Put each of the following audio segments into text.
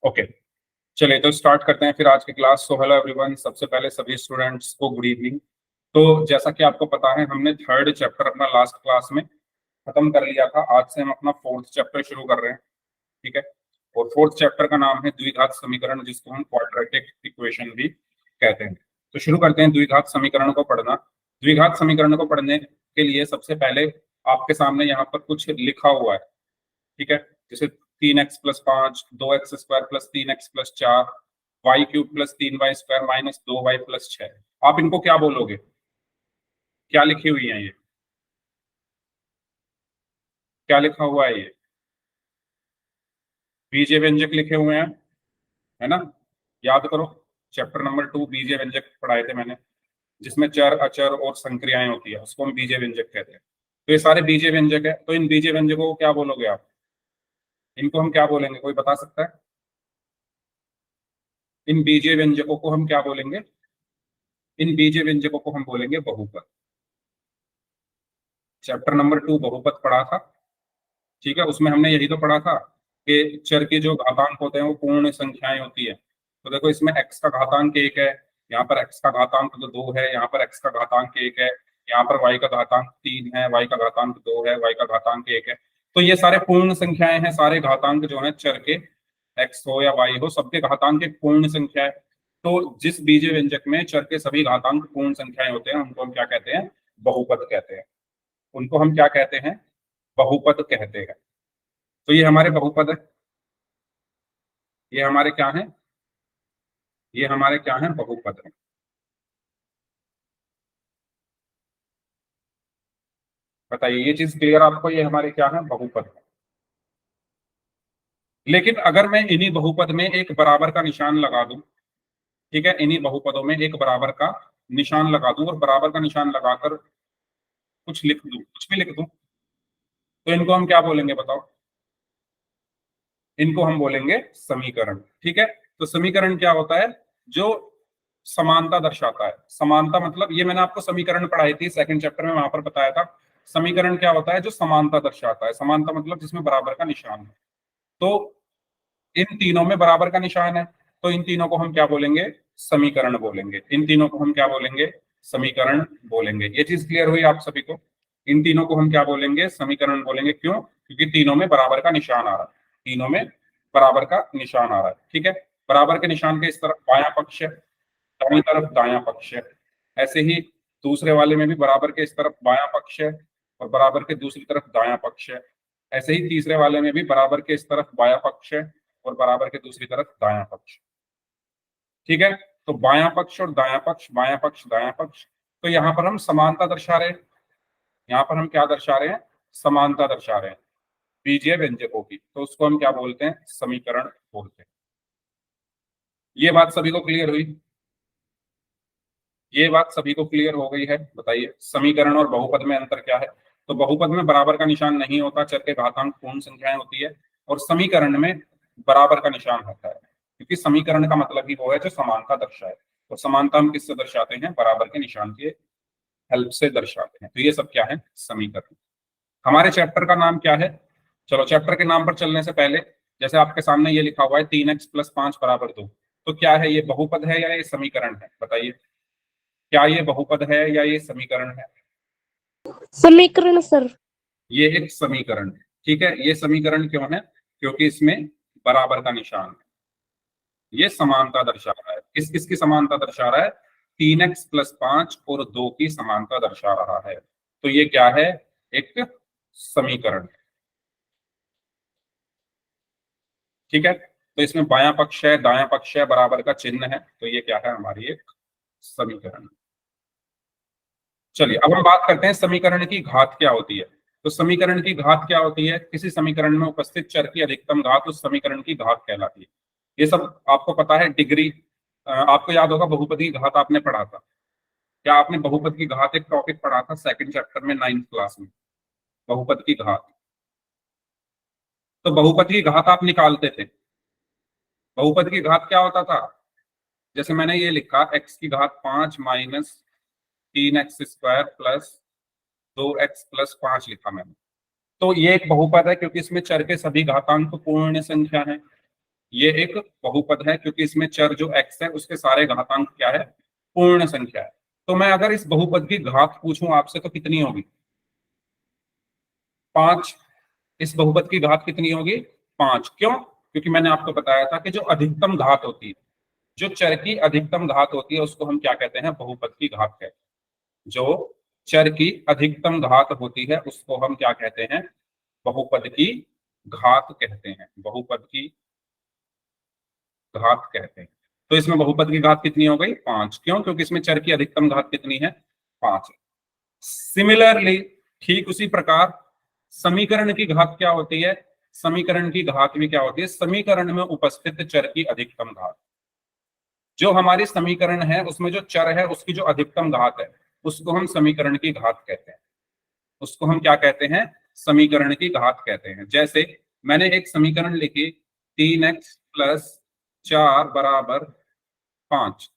Okay, चलिए तो start करते हैं फिर आज की क्लास। सो हेलो एवरीवन, सबसे पहले सभी स्टूडेंट्स को गुड इवनिंग। तो जैसा कि आपको पता है, हमने थर्ड चैप्टर अपना लास्ट क्लास में खत्म कर लिया था। आज से हम अपना फोर्थ चैप्टर शुरू कर रहे हैं, ठीक है। और फोर्थ चैप्टर का नाम है द्विघात समीकरण, जिसको हम क्वाड्रेटिक इक्वेशन भी कहते हैं। तो शुरू करते हैं द्विघात समीकरण को पढ़ना। द्विघात समीकरण को पढ़ने के लिए सबसे पहले आपके सामने यहाँ पर कुछ लिखा हुआ है, ठीक है। जैसे 3x+5, 2x² + 3x+4, y³ + 3y² - 2y+6। आप इनको क्या बोलोगे? क्या लिखी हुई है ये? क्या लिखा हुआ है ये? बीजीय व्यंजक लिखे हुए हैं, है ना। याद करो, चैप्टर नंबर 2 बीजीय व्यंजक पढ़ाए थे मैंने, जिसमें चर, अचर और संक्रियाएं होती है, उसको हम बीजीय व्यंजक कहते हैं। तो ये सारे बीजीय व्यंजक है। तो इन बीजीय व्यंजकों को क्या बोलोगे आप? इनको हम क्या बोलेंगे? कोई बता सकता है? इन बीजीय व्यंजकों को हम क्या बोलेंगे? इन बीजीय व्यंजकों को हम बोलेंगे बहुपद। चैप्टर नंबर 2 बहुपद पढ़ा था, ठीक है। उसमें हमने यही तो पढ़ा था कि चर के जो घातांक होते हैं वो पूर्ण संख्याएं होती है। तो देखो, इसमें x का घातांक 1 है, यहाँ पर x का घातांक 2 है, यहाँ पर x का घातांक 1 है, यहाँ पर y का घातांक 3 है, y का घातांक 2 है, y का घातांक 1 है। तो ये सारे पूर्ण संख्याएं हैं। सारे घातांक जो है चर के, x हो या y हो, सबके घातांक एक पूर्ण संख्या है। तो जिस बीजीय व्यंजक में चर के सभी घातांक पूर्ण संख्याएं होते हैं, उनको हम क्या कहते हैं? बहुपद कहते हैं। उनको हम क्या कहते हैं? बहुपद कहते हैं। तो ये हमारे बहुपद है। ये हमारे क्या है? ये हमारे क्या है? बहुपद है। बताइए, ये चीज क्लियर आपको? ये हमारे क्या है? बहुपद है। लेकिन अगर मैं इन्हीं बहुपद में एक बराबर का निशान लगा दूं, ठीक है, इन्हीं बहुपदों में एक बराबर का निशान लगा दूं और बराबर का निशान लगाकर कुछ लिख दूं, कुछ भी लिख दूं, तो इनको हम क्या बोलेंगे बताओ? इनको हम बोलेंगे समीकरण, ठीक है। तो समीकरण क्या होता है? जो समानता दर्शाता है। समानता मतलब, ये मैंने आपको समीकरण पढ़ाई थी सेकंड चैप्टर में, वहां पर बताया था। समीकरण क्या होता है? जो समानता दर्शाता है। समानता मतलब जिसमें बराबर का निशान है। तो इन तीनों में बराबर का निशान है, तो इन तीनों को हम क्या बोलेंगे? समीकरण बोलेंगे। इन तीनों को हम क्या बोलेंगे? समीकरण बोलेंगे। ये चीज क्लियर हुई आप सभी को? इन तीनों को हम क्या बोलेंगे? समीकरण बोलेंगे। क्यों? क्योंकि तीनों में बराबर का निशान आ रहा है। तीनों में बराबर का निशान आ रहा है, ठीक है। बराबर के निशान के इस तरफ बायां पक्ष है, दाईं तरफ दायां पक्ष है। ऐसे ही दूसरे वाले में भी बराबर के इस तरफ बायां पक्ष है और बराबर के दूसरी तरफ दायां पक्ष है। ऐसे ही तीसरे वाले में भी बराबर के इस तरफ बायां पक्ष है और बराबर के दूसरी तरफ दायां पक्ष, ठीक है। तो बायां पक्ष और दायां पक्ष, बायां पक्ष दायां पक्ष। तो यहाँ पर हम समानता दर्शा रहे हैं। यहाँ पर हम क्या दर्शा रहे हैं? समानता दर्शा रहे हैं बीजीय व्यंजकों की। तो उसको हम क्या बोलते हैं? समीकरण बोलते हैं। ये बात सभी को क्लियर हुई? ये बात सभी को क्लियर हो गई है? बताइए, समीकरण और बहुपद में अंतर क्या है? तो बहुपद में बराबर का निशान नहीं होता, चर के घातांक पूर्ण संख्याएं होती है। और समीकरण में बराबर का निशान होता है, क्योंकि समीकरण का मतलब ही वो है जो समानता दर्शाए। और समानता हम किससे दर्शाते हैं? बराबर के निशान के हेल्प से दर्शाते हैं। तो ये सब क्या है? समीकरण। हमारे चैप्टर का नाम क्या है? चलो, चैप्टर के नाम पर चलने से पहले, जैसे आपके सामने ये लिखा हुआ है 3x+5 = 2, तो क्या है ये? बहुपद है या ये समीकरण है? बताइए, क्या ये बहुपद है या ये समीकरण है? समीकरण सर। ये एक समीकरण है, ठीक है। ये समीकरण क्यों है? क्योंकि इसमें बराबर का निशान है। ये समानता दर्शा रहा है। किस किस की समानता दर्शा रहा है? 3x+5 और 2 की समानता दर्शा रहा है। तो ये क्या है? एक समीकरण है, ठीक है। तो इसमें बायां पक्ष है, दायां पक्ष है, बराबर का चिन्ह है। तो ये क्या है? हमारी एक समीकरण। चलिए, अब हम बात करते हैं समीकरण की घात क्या होती है। तो समीकरण की घात क्या होती है? किसी समीकरण में उपस्थित चर की अधिकतम घात उस समीकरण की घात कहलाती है। ये सब आपको पता है। डिग्री, आपको याद होगा, बहुपद की घात आपने पढ़ा था। क्या आपने बहुपद की घात एक टॉपिक पढ़ा था सेकंड चैप्टर में, 9th क्लास में? बहुपद की घात। तो बहुपद की घात आप निकालते थे। बहुपद की घात क्या होता था? जैसे मैंने ये लिखा, x की घात 5 - 3x² + 2x + 5 लिखा मैंने। तो ये एक बहुपद है क्योंकि इसमें चर के सभी घातांक पूर्ण संख्या है। ये एक बहुपद है क्योंकि इसमें चर जो x है उसके सारे घातांक क्या है, पूर्ण संख्या है। तो मैं अगर इस बहुपद की घात पूछूं आपसे तो कितनी होगी, 5। इस बहुपद की घात कितनी होगी, 5। क्यों, क्योंकि मैंने आपको बताया था कि जो अधिकतम घात होती है, जो चर की अधिकतम घात होती है उसको हम क्या कहते हैं, बहुपद की घात कहते हैं। जो चर की अधिकतम घात होती है उसको हम क्या कहते हैं, बहुपद की घात कहते हैं, बहुपद की घात कहते हैं। तो इसमें बहुपद की घात कितनी हो गई, 5। क्यों, क्योंकि इसमें चर की अधिकतम घात कितनी है, 5 है। सिमिलरली, ठीक उसी प्रकार समीकरण की घात क्या होती है, समीकरण की घात भी क्या होती है, समीकरण में उपस्थित चर की अधिकतम घात। जो हमारी समीकरण है उसमें जो चर है उसकी जो अधिकतम घात है उसको हम समीकरण की घात कहते हैं, उसको हम क्या कहते हैं, समीकरण की घात कहते हैं। जैसे मैंने एक समीकरण लिखी 3x+4 बराबर 5,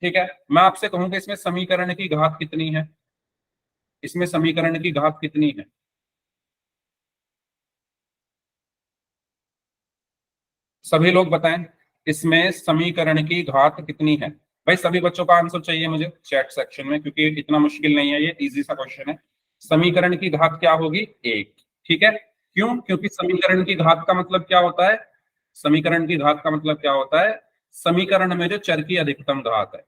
ठीक है। मैं आपसे कहूं कि इसमें समीकरण की घात कितनी है, इसमें समीकरण की घात कितनी है, सभी लोग बताएं, इसमें समीकरण की घात कितनी है। भाई सभी बच्चों का आंसर चाहिए मुझे चैट सेक्शन में, क्योंकि इतना मुश्किल नहीं है, ये इजी सा क्वेश्चन है। समीकरण की घात क्या होगी, 1, ठीक है। क्यों, क्योंकि समीकरण की घात का मतलब क्या होता है, समीकरण की घात का मतलब क्या होता है, समीकरण में जो चर की अधिकतम घात है,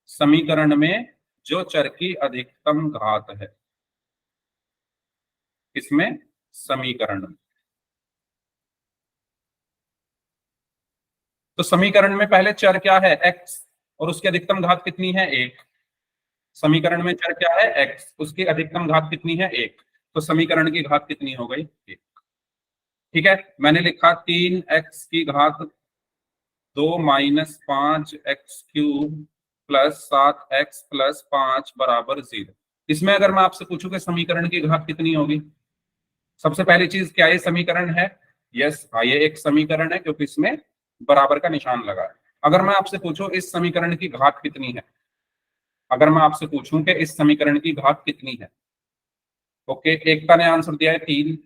समीकरण में जो चर की अधिकतम घात है, इसमें समीकरण में। तो समीकरण में पहले चर क्या है, x, और उसकी अधिकतम घात कितनी है, 1। समीकरण में चर क्या है, x, उसकी अधिकतम घात कितनी है, 1। तो समीकरण की घात कितनी हो गई, 1। ठीक है, मैंने लिखा 3x की घात 2 माइनस 5x³ प्लस 7x+5 बराबर 0। इसमें अगर मैं आपसे पूछूं कि समीकरण की घात कितनी होगी, सबसे पहली चीज क्या ये समीकरण है, यस हाँ ये एक समीकरण है क्योंकि इसमें बराबर का निशान लगा है। अगर मैं आपसे पूछूं इस समीकरण की घात कितनी है, अगर मैं आपसे पूछूं कि इस समीकरण की घात कितनी है, ओके, एकता ने आंसर दिया है 3।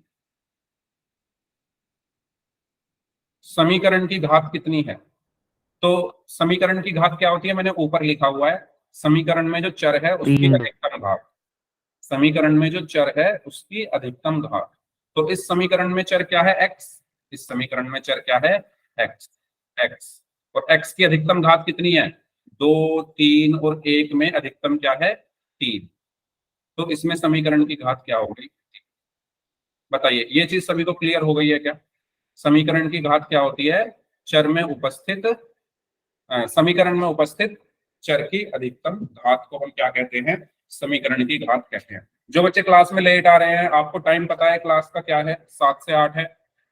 समीकरण की घात कितनी है, तो समीकरण की घात क्या होती है, मैंने ऊपर लिखा हुआ है, समीकरण में जो चर है उसकी 3। अधिकतम घात, समीकरण में जो चर है उसकी अधिकतम घात। तो इस समीकरण में चर क्या है, x, इस समीकरण में चर क्या है, x, x, और x की अधिकतम घात कितनी है, 2, 3 और 1 में अधिकतम क्या है, 3। तो इसमें समीकरण की घात क्या होगी, बताइए, ये चीज सभी को क्लियर हो गई है क्या। समीकरण की घात क्या होती है, चर में उपस्थित समीकरण में उपस्थित चर की अधिकतम घात को हम क्या कहते हैं, समीकरण की घात कहते हैं। जो बच्चे क्लास में लेट आ रहे हैं, आपको टाइम पता है क्लास का क्या है, 7 से 8 है।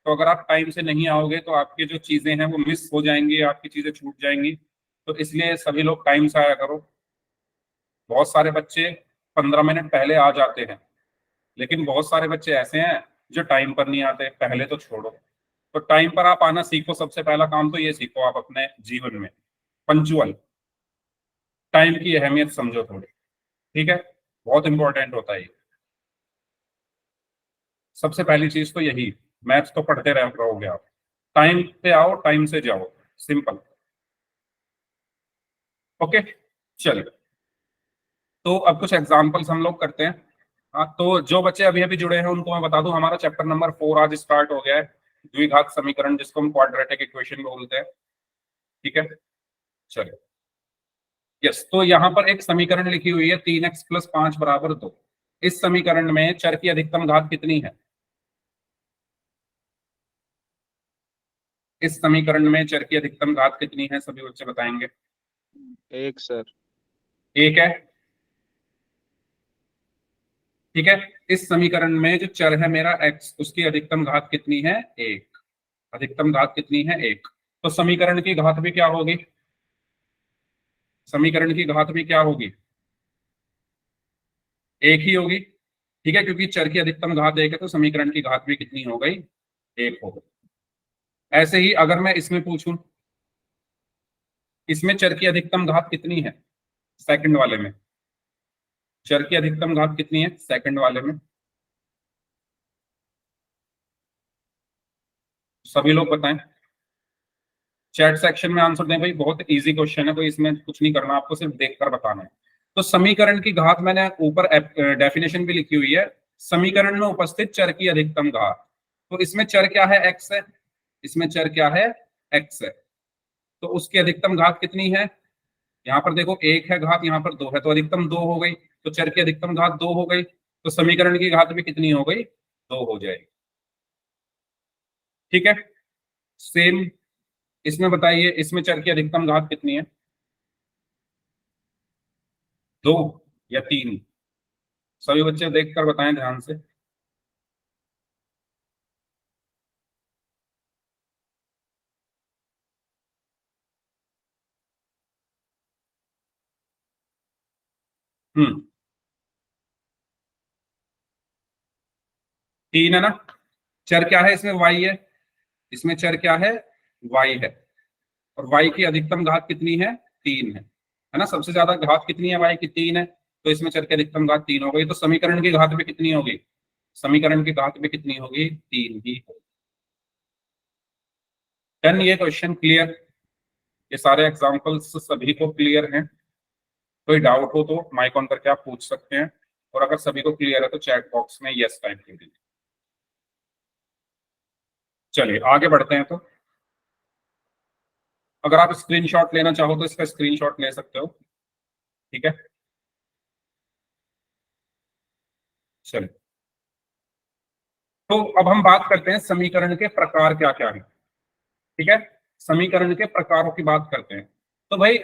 तो अगर आप टाइम से नहीं आओगे तो आपकी जो चीजें हैं वो मिस हो जाएंगी, आपकी चीजें छूट जाएंगी। तो इसलिए सभी लोग टाइम से आया करो। बहुत सारे बच्चे 15 मिनट पहले आ जाते हैं, लेकिन बहुत सारे बच्चे ऐसे हैं जो टाइम पर नहीं आते, पहले तो छोड़ो। तो टाइम पर आप आना सीखो, सबसे पहला काम तो ये सीखो आप अपने जीवन में, पंचुअल, टाइम की अहमियत समझो थोड़ी, ठीक है, बहुत इंपॉर्टेंट होता है ये। सबसे पहली चीज तो यही, मैथ्स तो पढ़ते रहोगे आप, टाइम पे आओ टाइम से जाओ, सिंपल। ओके, चलिए, तो अब कुछ एग्जांपल्स हम लोग करते हैं। हाँ, तो जो बच्चे अभी अभी जुड़े हैं उनको मैं बता दूं, हमारा चैप्टर नंबर 4 आज स्टार्ट हो गया है, द्विघात समीकरण, जिसको हम क्वाड्रेटिक इक्वेशन बोलते हैं, ठीक है। चलिए, यस, तो यहाँ पर एक समीकरण लिखी हुई है 3x+5 बराबर 2। इस समीकरण में चर की अधिकतम घात कितनी है, इस समीकरण में चर की अधिकतम घात कितनी है, सभी बच्चे बताएंगे। 1 सर। 1 है, ठीक है। इस समीकरण में जो चर है मेरा x, उसकी अधिकतम घात कितनी है, 1, अधिकतम घात कितनी है, 1। तो समीकरण की घात भी क्या होगी, समीकरण की घात भी क्या होगी, 1 ही होगी, ठीक है, क्योंकि चर की अधिकतम घात 1 है तो समीकरण की घात भी कितनी हो गई, 1 हो गई। ऐसे ही अगर मैं इसमें पूछूं, इसमें चर की अधिकतम घात कितनी है, सेकंड वाले में चर की अधिकतम घात कितनी है, सेकंड वाले में, सभी लोग बताएं, चैट सेक्शन में आंसर दें भाई। बहुत इजी क्वेश्चन है, कोई इसमें कुछ नहीं करना, आपको सिर्फ देखकर बताना है। तो समीकरण की घात, मैंने ऊपर डेफिनेशन भी लिखी हुई है, समीकरण में उपस्थित चर की अधिकतम घात। तो इसमें चर क्या है? एक्स है। इसमें चर क्या है? एक्स है। तो उसकी अधिकतम घात कितनी है? यहाँ पर देखो एक है घात, यहाँ पर 2 है, तो अधिकतम 2 हो गई। तो चर की अधिकतम घात 2 हो गई, तो समीकरण की घात भी कितनी हो गई? 2 हो जाएगी। ठीक है, सेम इसमें बताइए, इसमें चर की अधिकतम घात कितनी है? 2 या 3? सभी बच्चे देखकर बताएं ध्यान से। हम्म, 3 है ना। चर क्या है इसमें? y है। इसमें चर क्या है? y है। और y की अधिकतम घात कितनी है? 3 है ना। सबसे ज्यादा घात कितनी है? y की 3 है। तो इसमें चर की अधिकतम घात 3 हो गई, तो समीकरण की घात भी कितनी होगी? समीकरण की घात भी कितनी होगी? 3 ही होगी। डन, ये क्वेश्चन क्लियर? ये सारे एग्जांपल्स सभी को क्लियर हैं? कोई डाउट हो तो माइक ऑन करके आप पूछ सकते हैं, और अगर सभी को क्लियर है तो चैट बॉक्स में यस टाइप कर दीजिए। चलिए आगे बढ़ते हैं। तो अगर आप स्क्रीनशॉट लेना चाहो तो इसका स्क्रीनशॉट ले सकते हो। ठीक है, चलिए। तो अब हम बात करते हैं समीकरण के प्रकार क्या क्या है। ठीक है, समीकरण के प्रकारों की बात करते हैं। तो भाई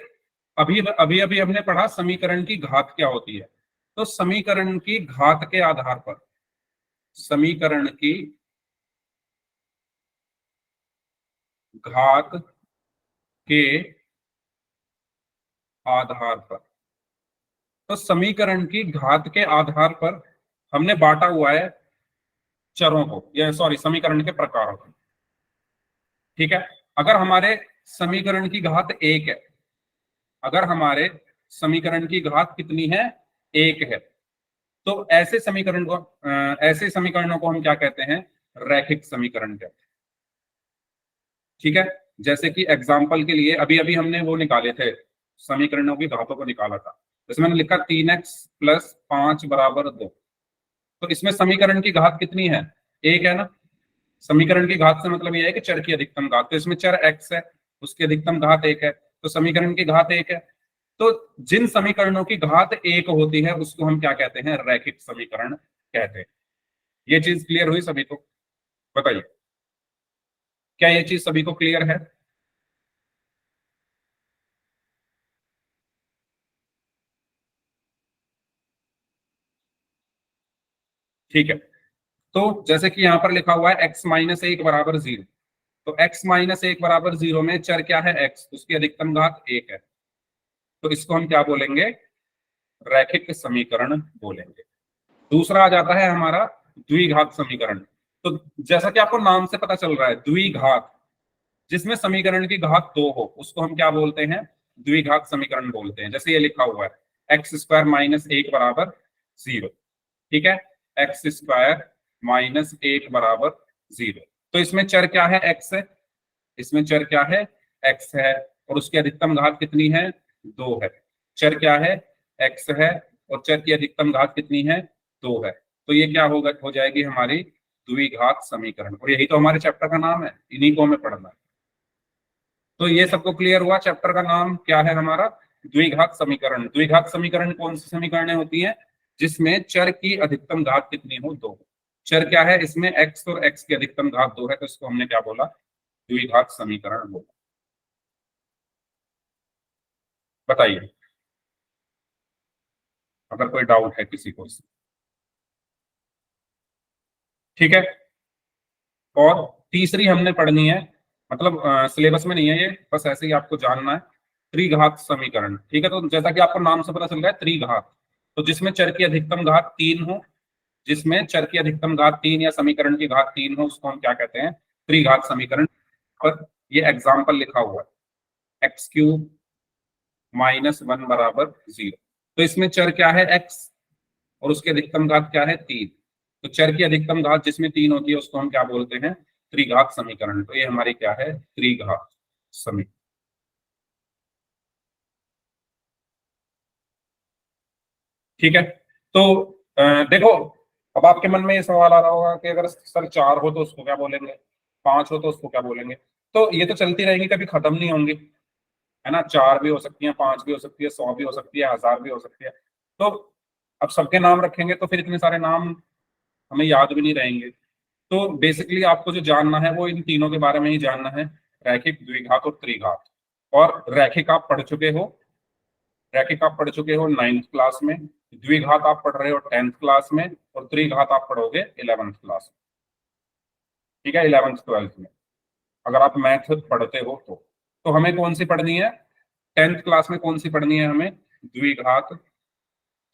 अभी अभी अभी हमने पढ़ा समीकरण की घात क्या होती है। तो समीकरण की घात के आधार पर, समीकरण की घात के आधार पर, तो समीकरण की घात के आधार पर हमने बांटा हुआ है चरों को, या सॉरी समीकरण के प्रकारों को। ठीक है, अगर हमारे समीकरण की घात 1 है, अगर हमारे समीकरण की घात कितनी है? 1 है, तो ऐसे समीकरण को ऐसे समीकरणों को हम क्या कहते हैं? रैखिक समीकरण कहते हैं। ठीक है, जैसे कि एग्जाम्पल के लिए अभी अभी हमने वो निकाले थे, समीकरणों की घातों को निकाला था। जैसे मैंने लिखा 3x + 5 = 2। तो इसमें समीकरण की घात कितनी है? 1 है ना। समीकरण की घात से मतलब यह है कि चर की अधिकतम घात। तो इसमें चर x है, उसकी अधिकतम घात 1 है, तो समीकरण की घात 1 है। तो जिन समीकरणों की घात 1 होती है उसको हम क्या कहते हैं? रैखिक समीकरण कहते हैं। ये चीज क्लियर हुई सभी को? बताइए, क्या ये चीज सभी को क्लियर है? ठीक है, तो जैसे कि यहां पर लिखा हुआ है x - 1 = 0। तो x - 1 = 0 में चर क्या है? x, उसकी अधिकतम घात 1 है। तो इसको हम क्या बोलेंगे? रैखिक समीकरण बोलेंगे। दूसरा आ जाता है हमारा द्विघात समीकरण। तो जैसा कि आपको नाम से पता चल रहा है, द्विघात, जिसमें समीकरण की घात 2 हो, उसको हम क्या बोलते हैं? द्विघात समीकरण बोलते हैं। जैसे ये लिखा हुआ है x² - 1 = 0। ठीक है, x² - 1 = 0। तो इसमें चर क्या है? x है। इसमें चर क्या है? x है, और उसकी अधिकतम घात कितनी है? 2 है। चर क्या है? x है, और चर की अधिकतम घात कितनी है? 2 है। तो ये क्या होगा? हो जाएगी हमारी द्विघात समीकरण, और यही तो हमारे चैप्टर का नाम है, इन्हीं को हमें पढ़ना है। तो ये सबको क्लियर हुआ? चैप्टर का नाम क्या है हमारा? द्विघात समीकरण। द्विघात समीकरण कौन सी समीकरणें होती हैं? जिसमें चर की अधिकतम घात कितनी हो? 2। चर क्या है इसमें? x, और x की अधिकतम घात 2 है, तो इसको हमने क्या बोला? द्विघात समीकरण बोला। बताइए अगर कोई डाउट है किसी को इसमें। ठीक है, और तीसरी हमने पढ़नी है, मतलब सिलेबस में नहीं है ये, बस ऐसे ही आपको जानना है, त्रिघात समीकरण। ठीक है, तो जैसा कि आपको नाम से पता चल रहा है त्रिघात, तो जिसमें चर की अधिकतम घात 3 हो, जिसमें चर की अधिकतम घात 3 या समीकरण की घात 3 हो, उसको हम क्या कहते हैं? त्रिघात समीकरण। पर ये एग्जाम्पल लिखा हुआ है x³ - 1 = 0। तो इसमें चर क्या है? x, और उसकी अधिकतम घात क्या है? 3। तो चर की अधिकतम घात जिसमें 3 होती है उसको हम क्या बोलते हैं? त्रिघात समीकरण। तो ये हमारी क्या है, त्रिघात समीकरण। ठीक है। तो देखो, अब आपके मन में ये सवाल आ रहा होगा कि अगर सर 4 हो तो उसको क्या बोलेंगे, 5 हो तो उसको क्या बोलेंगे। तो ये तो चलती रहेंगी, कभी खत्म नहीं होंगी, है ना। 4 भी हो सकती है, 5 भी हो सकती है, 100 भी हो सकती है, 1000 भी हो सकती है। तो अब सबके नाम रखेंगे तो फिर इतने सारे नाम हमें याद भी नहीं रहेंगे। तो बेसिकली आपको जो जानना है वो इन तीनों के बारे में ही जानना है, रैखिक, द्विघात और त्रिघात। और रैखिक आप पढ़ चुके हो, रैखिक आप पढ़ चुके हो 9th क्लास में, द्विघात आप पढ़ रहे हो 10th क्लास में, और त्रिघात आप पढ़ोगे 11th क्लास में। ठीक है, 11th 12th में, अगर आप मैथ पढ़ते हो तो हमें कौन सी पढ़नी है, 10th क्लास में कौन सी पढ़नी है, हमें द्विघात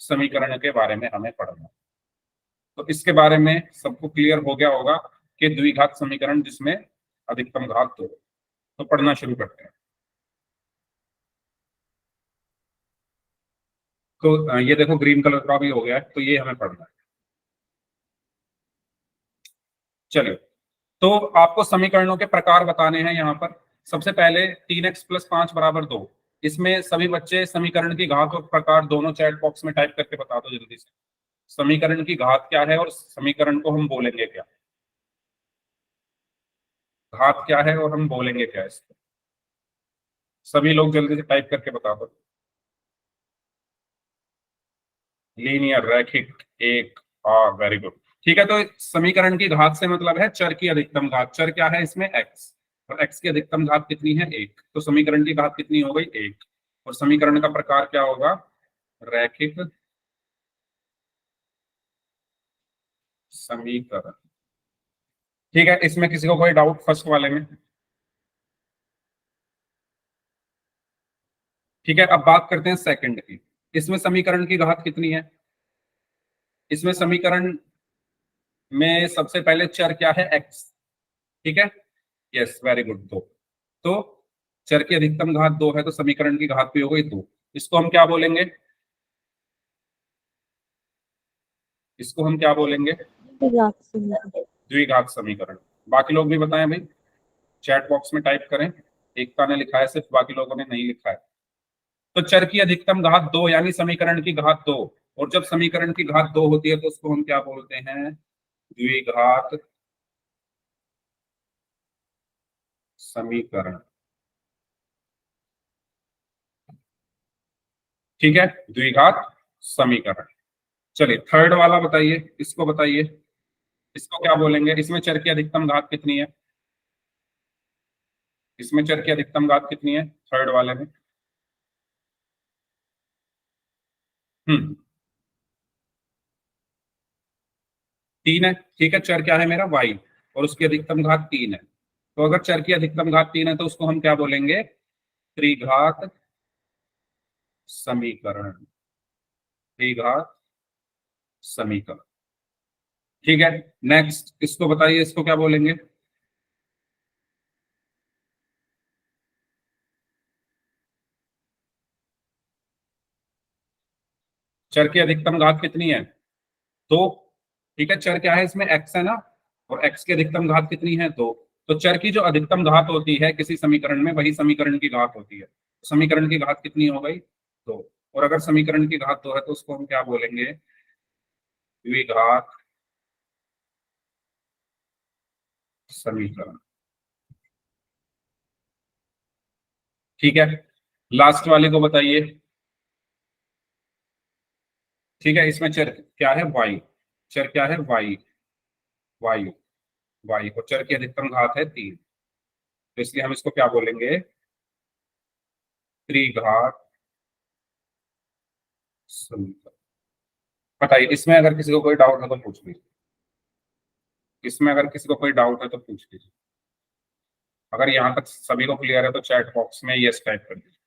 समीकरण के बारे में हमें पढ़ना है। तो इसके बारे में सबको क्लियर हो गया होगा कि द्विघात समीकरण जिसमें अधिकतम घात 2। तो पढ़ना शुरू करते हैं। तो ये देखो ग्रीन कलर का भी हो गया है, तो ये हमें पढ़ना है। चलिए, तो आपको समीकरणों के प्रकार बताने हैं यहाँ पर। सबसे पहले 3x + 5 = 2। इसमें सभी बच्चे समीकरण की घात और प्रकार दोनों चैट बॉक्स में टाइप करके बता दो जल्दी से। समीकरण की घात क्या है और समीकरण को हम बोलेंगे क्या, घात क्या है और हम बोलेंगे क्या इसको। सभी लोग जल्दी से टाइप करके बता दो। लीनियर, रैखिक, एक, वेरी गुड। ठीक है, तो समीकरण की घात से मतलब है चर की अधिकतम घात। चर क्या है इसमें, x, और x की अधिकतम घात कितनी है, 1। तो समीकरण की घात कितनी हो गई, 1। और समीकरण का प्रकार क्या होगा, रैखिक समीकरण। ठीक है, इसमें किसी को कोई डाउट फर्स्ट वाले में। ठीक है, अब बात करते हैं सेकंड की। इसमें समीकरण की घात कितनी है, इसमें समीकरण में सबसे पहले चर क्या है, x। ठीक है, यस, वेरी गुड, 2। तो चर की अधिकतम घात 2 है, तो समीकरण की घात भी हो गई 2। इसको हम क्या बोलेंगे, इसको हम क्या बोलेंगे, त्रिघात समीकरण। द्विघात समीकरण। बाकी लोग भी बताएं भाई, चैट बॉक्स में टाइप करें। एकता ने लिखा है सिर्फ, बाकी लोगों ने नहीं लिखा है। तो चर की अधिकतम घात 2 यानी समीकरण की घात 2। और जब समीकरण की घात 2 होती है तो उसको हम क्या बोलते हैं, द्विघात समीकरण। ठीक है, द्विघात समीकरण। चलिए थर्ड वाला बताइए, इसको बताइए, इसको क्या बोलेंगे। इसमें चर की अधिकतम घात कितनी है, इसमें चर की अधिकतम घात कितनी है थर्ड वाले में। हम्म, 3 है। ठीक है, चर क्या है मेरा, y, और उसकी अधिकतम घात 3 है। तो अगर चर की अधिकतम घात 3 है तो उसको हम क्या बोलेंगे, त्रिघात समीकरण, त्रिघात समीकरण। ठीक है, नेक्स्ट इसको बताइए, इसको क्या बोलेंगे। चर की अधिकतम घात कितनी है, 2। ठीक है, चर क्या है इसमें, x है ना, और x की अधिकतम घात कितनी है, 2। तो चर की जो अधिकतम घात होती है किसी समीकरण में, वही समीकरण की घात होती है। समीकरण की घात कितनी हो गई, 2। और अगर समीकरण की घात 2 है तो उसको हम क्या बोलेंगे, द्विघात समीकरण। ठीक है, लास्ट वाले को बताइए। ठीक है, इसमें चर क्या है, y, चर क्या है, y, y, y, और चर की अधिकतम घात है 3। तो इसलिए हम इसको क्या बोलेंगे, त्रिघात समीकरण। बताइए, इसमें अगर किसी को कोई डाउट है तो पूछ लीजिए, इसमें अगर किसी को कोई डाउट है तो पूछ लीजिए। अगर यहाँ तक सभी को क्लियर है तो चैट बॉक्स में यस टाइप कर दीजिए।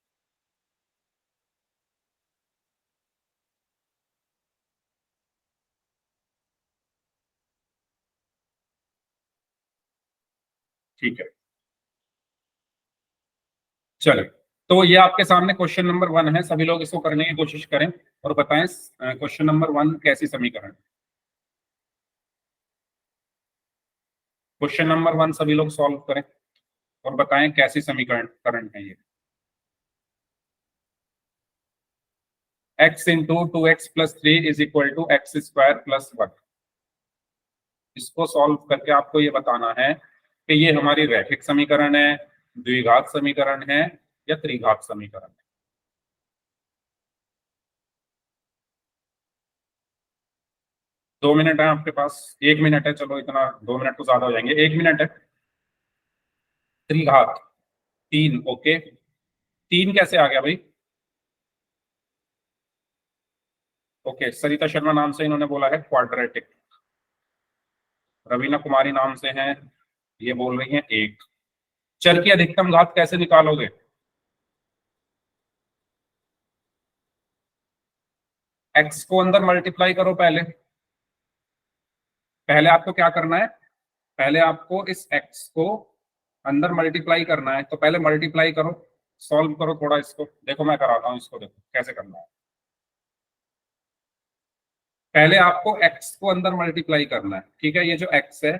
ठीक है, चलिए, तो ये आपके सामने क्वेश्चन नंबर 1 है। सभी लोग इसको करने की कोशिश करें और बताएं क्वेश्चन नंबर 1 कैसी समीकरण। क्वेश्चन नंबर 1 सभी लोग सॉल्व करें और बताएं कैसी समीकरण है ये। x into 2x plus 3 is equal to x square plus 1। इसको सॉल्व करके आपको ये बताना है कि ये हमारी रैखिक समीकरण है, द्विघात समीकरण है या त्रिघात समीकरण है। दो मिनट है आपके पास, 1 मिनट है, चलो इतना 2 मिनट तो ज्यादा हो जाएंगे, 1 मिनट है। त्रिघात 3, ओके। 3 कैसे आ गया भाई? ओके, सरिता शर्मा नाम से इन्होंने बोला है क्वाड्रेटिक। रवीना कुमारी नाम से हैं, ये बोल रही हैं 1। चर की अधिकतम घात कैसे निकालोगे? एक्स को अंदर मल्टीप्लाई करो पहले। पहले आपको क्या करना है? पहले आपको इस एक्स को अंदर मल्टीप्लाई करना है, तो पहले मल्टीप्लाई करो, सॉल्व करो थोड़ा इसको। देखो मैं कराता हूं इसको, देखो कैसे करना है। पहले आपको x को अंदर मल्टीप्लाई करना है, ठीक है। ये जो x है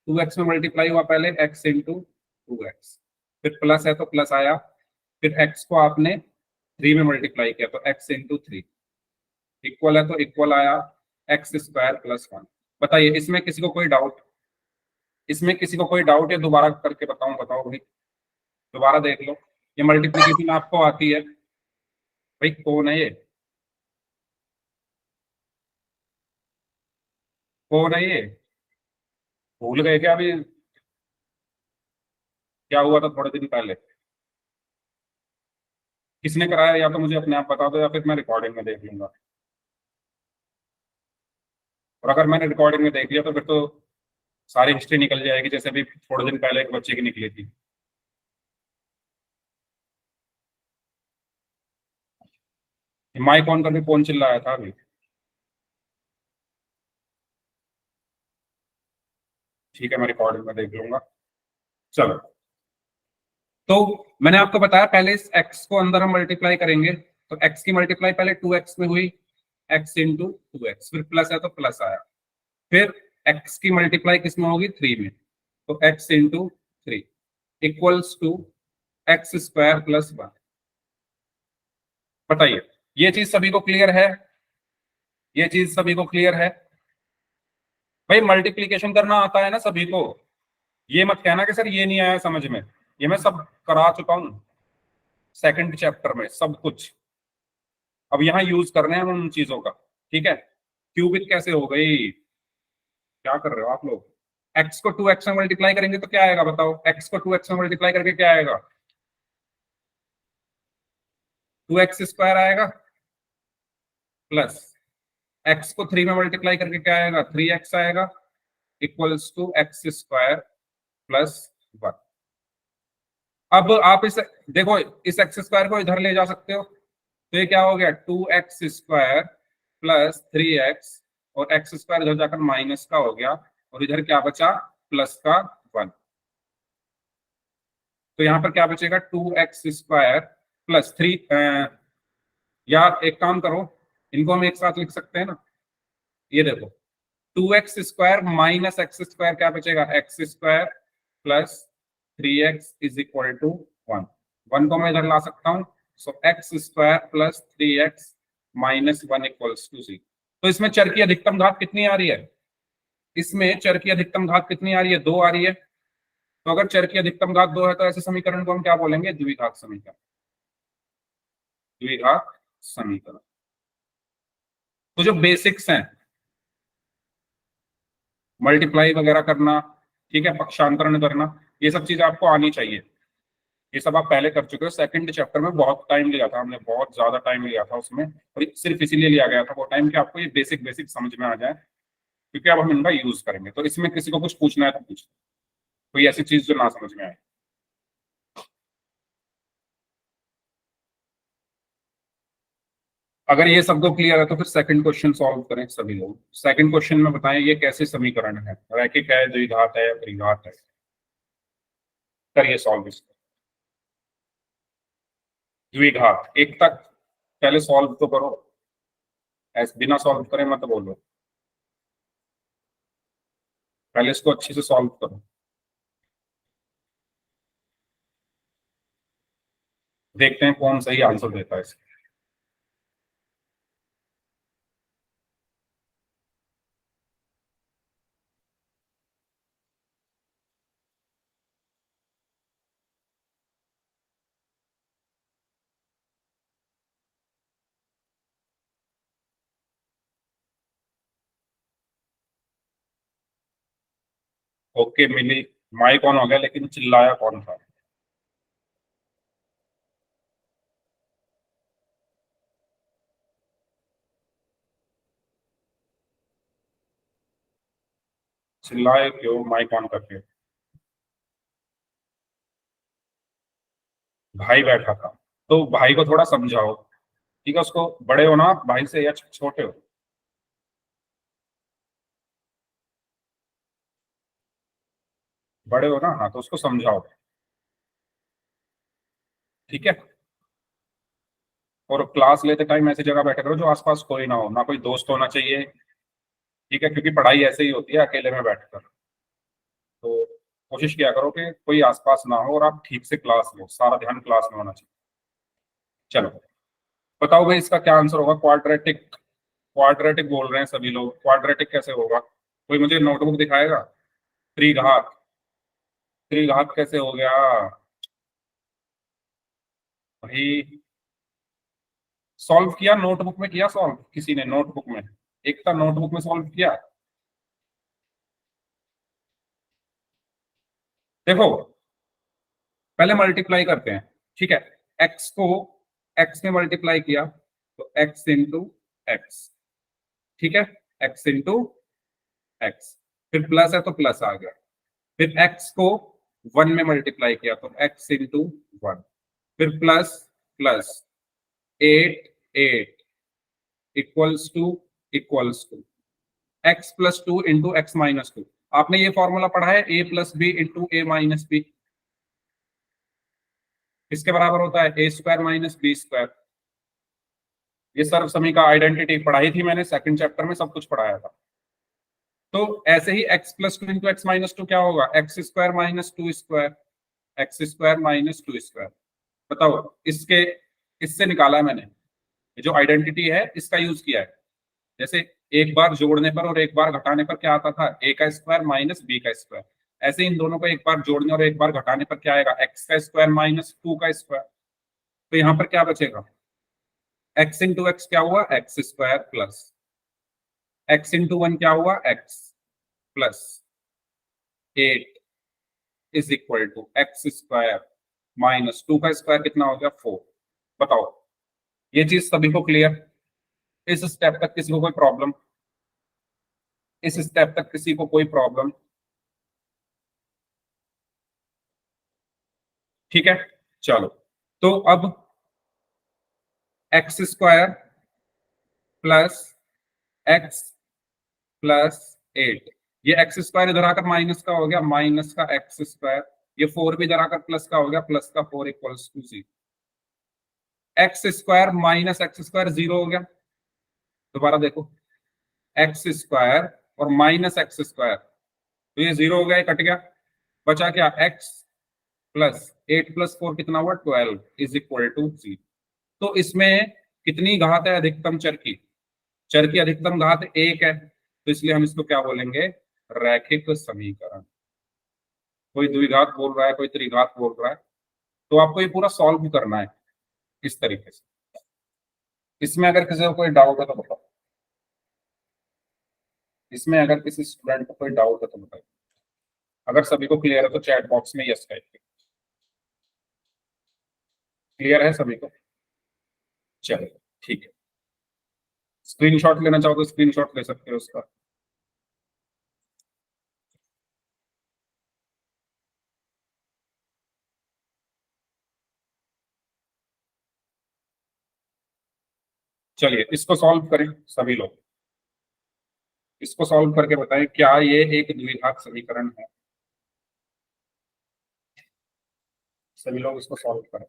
2x में मल्टीप्लाई हुआ पहले, x इंटू 2x, फिर प्लस है तो प्लस आया, फिर x को आपने 3 में मल्टीप्लाई किया तो x इंटू 3, इक्वल है तो इक्वल आया एक्स स्क्वायर प्लस 1। बताइए इसमें किसी को कोई डाउट? इसमें किसी को कोई डाउट है? दोबारा करके बताऊं? बताओ भाई, दोबारा देख लो। ये मल्टीप्लीकेशन आपको आती है भाई? कौन है ये? कौन है ये? भूल गए क्या? अभी क्या हुआ था थोड़े दिन पहले? किसने कराया? या तो मुझे अपने आप बता दो या फिर मैं रिकॉर्डिंग में देख लूंगा। और अगर मैंने रिकॉर्डिंग में देख लिया तो फिर तो सारी हिस्ट्री निकल जाएगी, जैसे अभी थोड़े दिन पहले एक बच्चे की निकली थी। माइक ऑन करके कौन चिल्लाया था अभी? ठीक है, मैं रिकॉर्डिंग में देख लूंगा। चलो, तो मैंने आपको बताया पहले इस x को अंदर हम मल्टीप्लाई करेंगे, तो x की मल्टीप्लाई पहले 2x में हुई, x इंटू 2x, फिर प्लस है तो प्लस आया, फिर x की मल्टीप्लाई किस में होगी? 3 में, तो x into 3 equals to x square plus 1। बताइए ये चीज सभी को क्लियर है? ये चीज सभी को क्लियर है? भाई मल्टीप्लीकेशन करना आता है ना सभी को? ये मत कहना कि सर ये नहीं आया समझ में, ये मैं सब करा चुका हूं सेकंड चैप्टर में सब कुछ। अब यहाँ यूज कर रहे हैं हम उन चीजों का, ठीक है। क्यूबिक कैसे हो गई? क्या कर रहे हो आप लोग? एक्स को 2x में मल्टीप्लाई करेंगे तो क्या आएगा बताओ? एक्स को 2x में मल्टीप्लाई करके क्या आएगा? 2x स्क्वायर आएगा, प्लस एक्स को 3 में मल्टीप्लाई करके क्या आएगा? 3x आएगा, equals to x square plus 1। अब आप इस देखो, इस एक्स स्क्वायर को इधर ले जा सकते हो, तो ये क्या हो गया? 2x स्क्वायर प्लस 3x, और एक्स स्क्वायर इधर जाकर माइनस का हो गया, और इधर क्या बचा? प्लस का 1। तो यहाँ पर क्या बचेगा? 2x square plus 3। यार एक काम करो, इनको हम एक साथ लिख सकते हैं ना। ये देखो 2x square minus x square क्या बचेगा? X square plus 3x is equal to 1। 1 को मैं इधर ला सकता हूं, so X square plus 3x minus 1 equals to 0। तो इसमें चर की अधिकतम घात कितनी आ रही है? इसमें चर की अधिकतम घात कितनी आ रही है? 2 आ रही है। तो अगर चर की अधिकतम घात 2 है तो ऐसे समीकरण को हम क्या बोलेंगे? द्विघात समीकरण। द्विघात समीकरण। तो जो बेसिक्स हैं, मल्टीप्लाई वगैरह करना, ठीक है, पक्षांतरण करना, ये सब चीज आपको आनी चाहिए। ये सब आप पहले कर चुके हो। सेकंड चैप्टर में बहुत टाइम लिया था हमने, बहुत ज्यादा टाइम लिया था उसमें, और सिर्फ इसीलिए लिया गया था वो टाइम कि आपको ये बेसिक बेसिक समझ में आ जाए, क्योंकि अब हम इनका यूज करेंगे। तो इसमें किसी को कुछ पूछना है तो पूछ, कोई ऐसी चीज जो ना समझ में आए। अगर ये सबको क्लियर है तो फिर सेकंड क्वेश्चन सॉल्व करें सभी लोग। सेकंड क्वेश्चन में बताएं ये कैसे समीकरण है, रैखिक है, द्विघात है, त्रिघात है। करिए सॉल्व इसको। द्विघात 1 तक पहले सॉल्व तो करो, ऐसे बिना सॉल्व करे मत बोलो। पहले इसको अच्छे से सॉल्व करो, देखते हैं कौन सही आंसर देता है इसका। ओके मिली, माइक ऑन हो गया लेकिन चिल्लाया कौन था? चिल्लाए क्यों माइक ऑन करके? भाई बैठा था, तो भाई को थोड़ा समझाओ, ठीक है? उसको, बड़े हो ना आप भाई से या छोटे हो? बड़े हो ना, हाँ, तो उसको समझाओ, ठीक है? और क्लास लेते टाइम ऐसी जगह बैठा करो जो आसपास कोई ना हो, ना कोई दोस्त होना चाहिए, ठीक है? क्योंकि पढ़ाई ऐसे ही होती है अकेले में बैठकर। तो कोशिश किया करो कि कोई आसपास ना हो और आप ठीक से क्लास लो, सारा ध्यान क्लास में होना चाहिए। चलो, बताओ भाई इसका क्या आंसर होगा? क्वाड्रेटिक, क्वाड्रेटिक बोल रहे हैं सभी लोग, क्वाड्रेटिक कैसे होगा? कोई मुझे नोटबुक दिखाएगा? त्रिघात, त्रिघात कैसे हो गया भाई? सॉल्व किया नोटबुक में, किया सॉल्व किसी ने नोटबुक में? एक था नोटबुक में सॉल्व किया? देखो, पहले मल्टीप्लाई करते हैं, ठीक है? एक्स को एक्स में मल्टीप्लाई किया तो एक्स इंटू एक्स, ठीक है? एक्स इंटू एक्स, फिर प्लस है तो प्लस आ गया। फिर एक्स को वन में मल्टीप्लाई किया तो एक्स इंटू वन, फिर plus plus, eight eight equals to x plus two into x minus two. आपने ये फॉर्मूला पढ़ा है, a plus b into a minus b किसके बराबर होता है? A square minus b square. ये सर्व समी का आइडेंटिटी पढ़ाई थी मैंने, सेकंड चैप्टर में सब कुछ पढ़ाया था। तो ऐसे ही X plus two into x minus two क्या होगा? X square minus two square, X square minus two square. बताओ, इसके, इससे निकाला है मैंने, ये जो आइडेंटिटी है इसका यूज किया है। जैसे एक बार जोड़ने पर और एक बार घटाने पर क्या आता था? ए का स्क्वायर माइनस बी का स्क्वायर। ऐसे ही इन दोनों को एक बार जोड़ने और एक बार घटाने पर क्या आएगा? एक्स का स्क्वायर माइनस टू का स्क्वायर। तो यहाँ पर क्या बचेगा? एक्स इंटू एक्स क्या हुआ? X square plus x into one क्या हुआ? X plus eight is equal to x square minus two का स्क्वायर कितना हो गया? फोर। बताओ, ये चीज सभी को क्लियर? इस स्टेप तक किसी को कोई प्रॉब्लम? इस स्टेप तक किसी को कोई प्रॉब्लम? ठीक है, चलो। तो अब x square plus x plus eight, ये एक्स स्क्वायर इधर आकर माइनस का हो गया, माइनस का एक्स स्क्वायर। ये फोर भी इधर आकर प्लस का हो गया, प्लस का four equals to zero. X square minus x square zero हो गया। दोबारा देखो, एक्स स्क्वायर और माइनस एक्स स्क्वायर, तो ये जीरो हो गया, ये कट गया। बचा क्या? X plus eight plus four कितना हुआ? 12 इज इक्वल टू जीरो। तो इसमें कितनी घात है अधिकतम चर की? चर की अधिकतम घात एक है, तो इसलिए हम इसको क्या बोलेंगे? रैखिक समीकरण। कोई द्विघात बोल रहा है, कोई त्रिघात बोल रहा है, तो आपको ये पूरा सॉल्व करना है इस तरीके से। इसमें अगर किसी को कोई डाउट है तो बताओ, इसमें अगर किसी स्टूडेंट को कोई डाउट है तो बताओ। अगर सभी को क्लियर है तो चैट बॉक्स में यस टाइप। क्लियर है सभी को? चलो, ठीक है। स्क्रीनशॉट लेना चाहो तो स्क्रीनशॉट ले सकते हो उसका। चलिए इसको सॉल्व करें सभी लोग, इसको सॉल्व करके बताएं क्या ये एक द्विघात समीकरण है? सभी लोग इसको सॉल्व करें।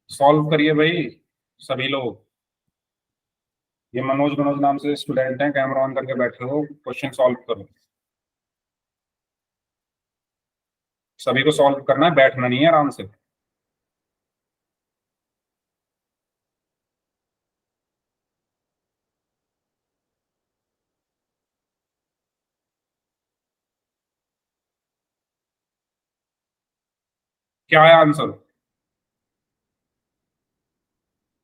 सॉल्व करिए भाई सभी लोग। ये मनोज मनोज नाम से स्टूडेंट हैं, कैमरा ऑन करके बैठे हो, क्वेश्चन सॉल्व करो। सभी को सॉल्व करना है, बैठना नहीं है, आराम से। क्या है आंसर?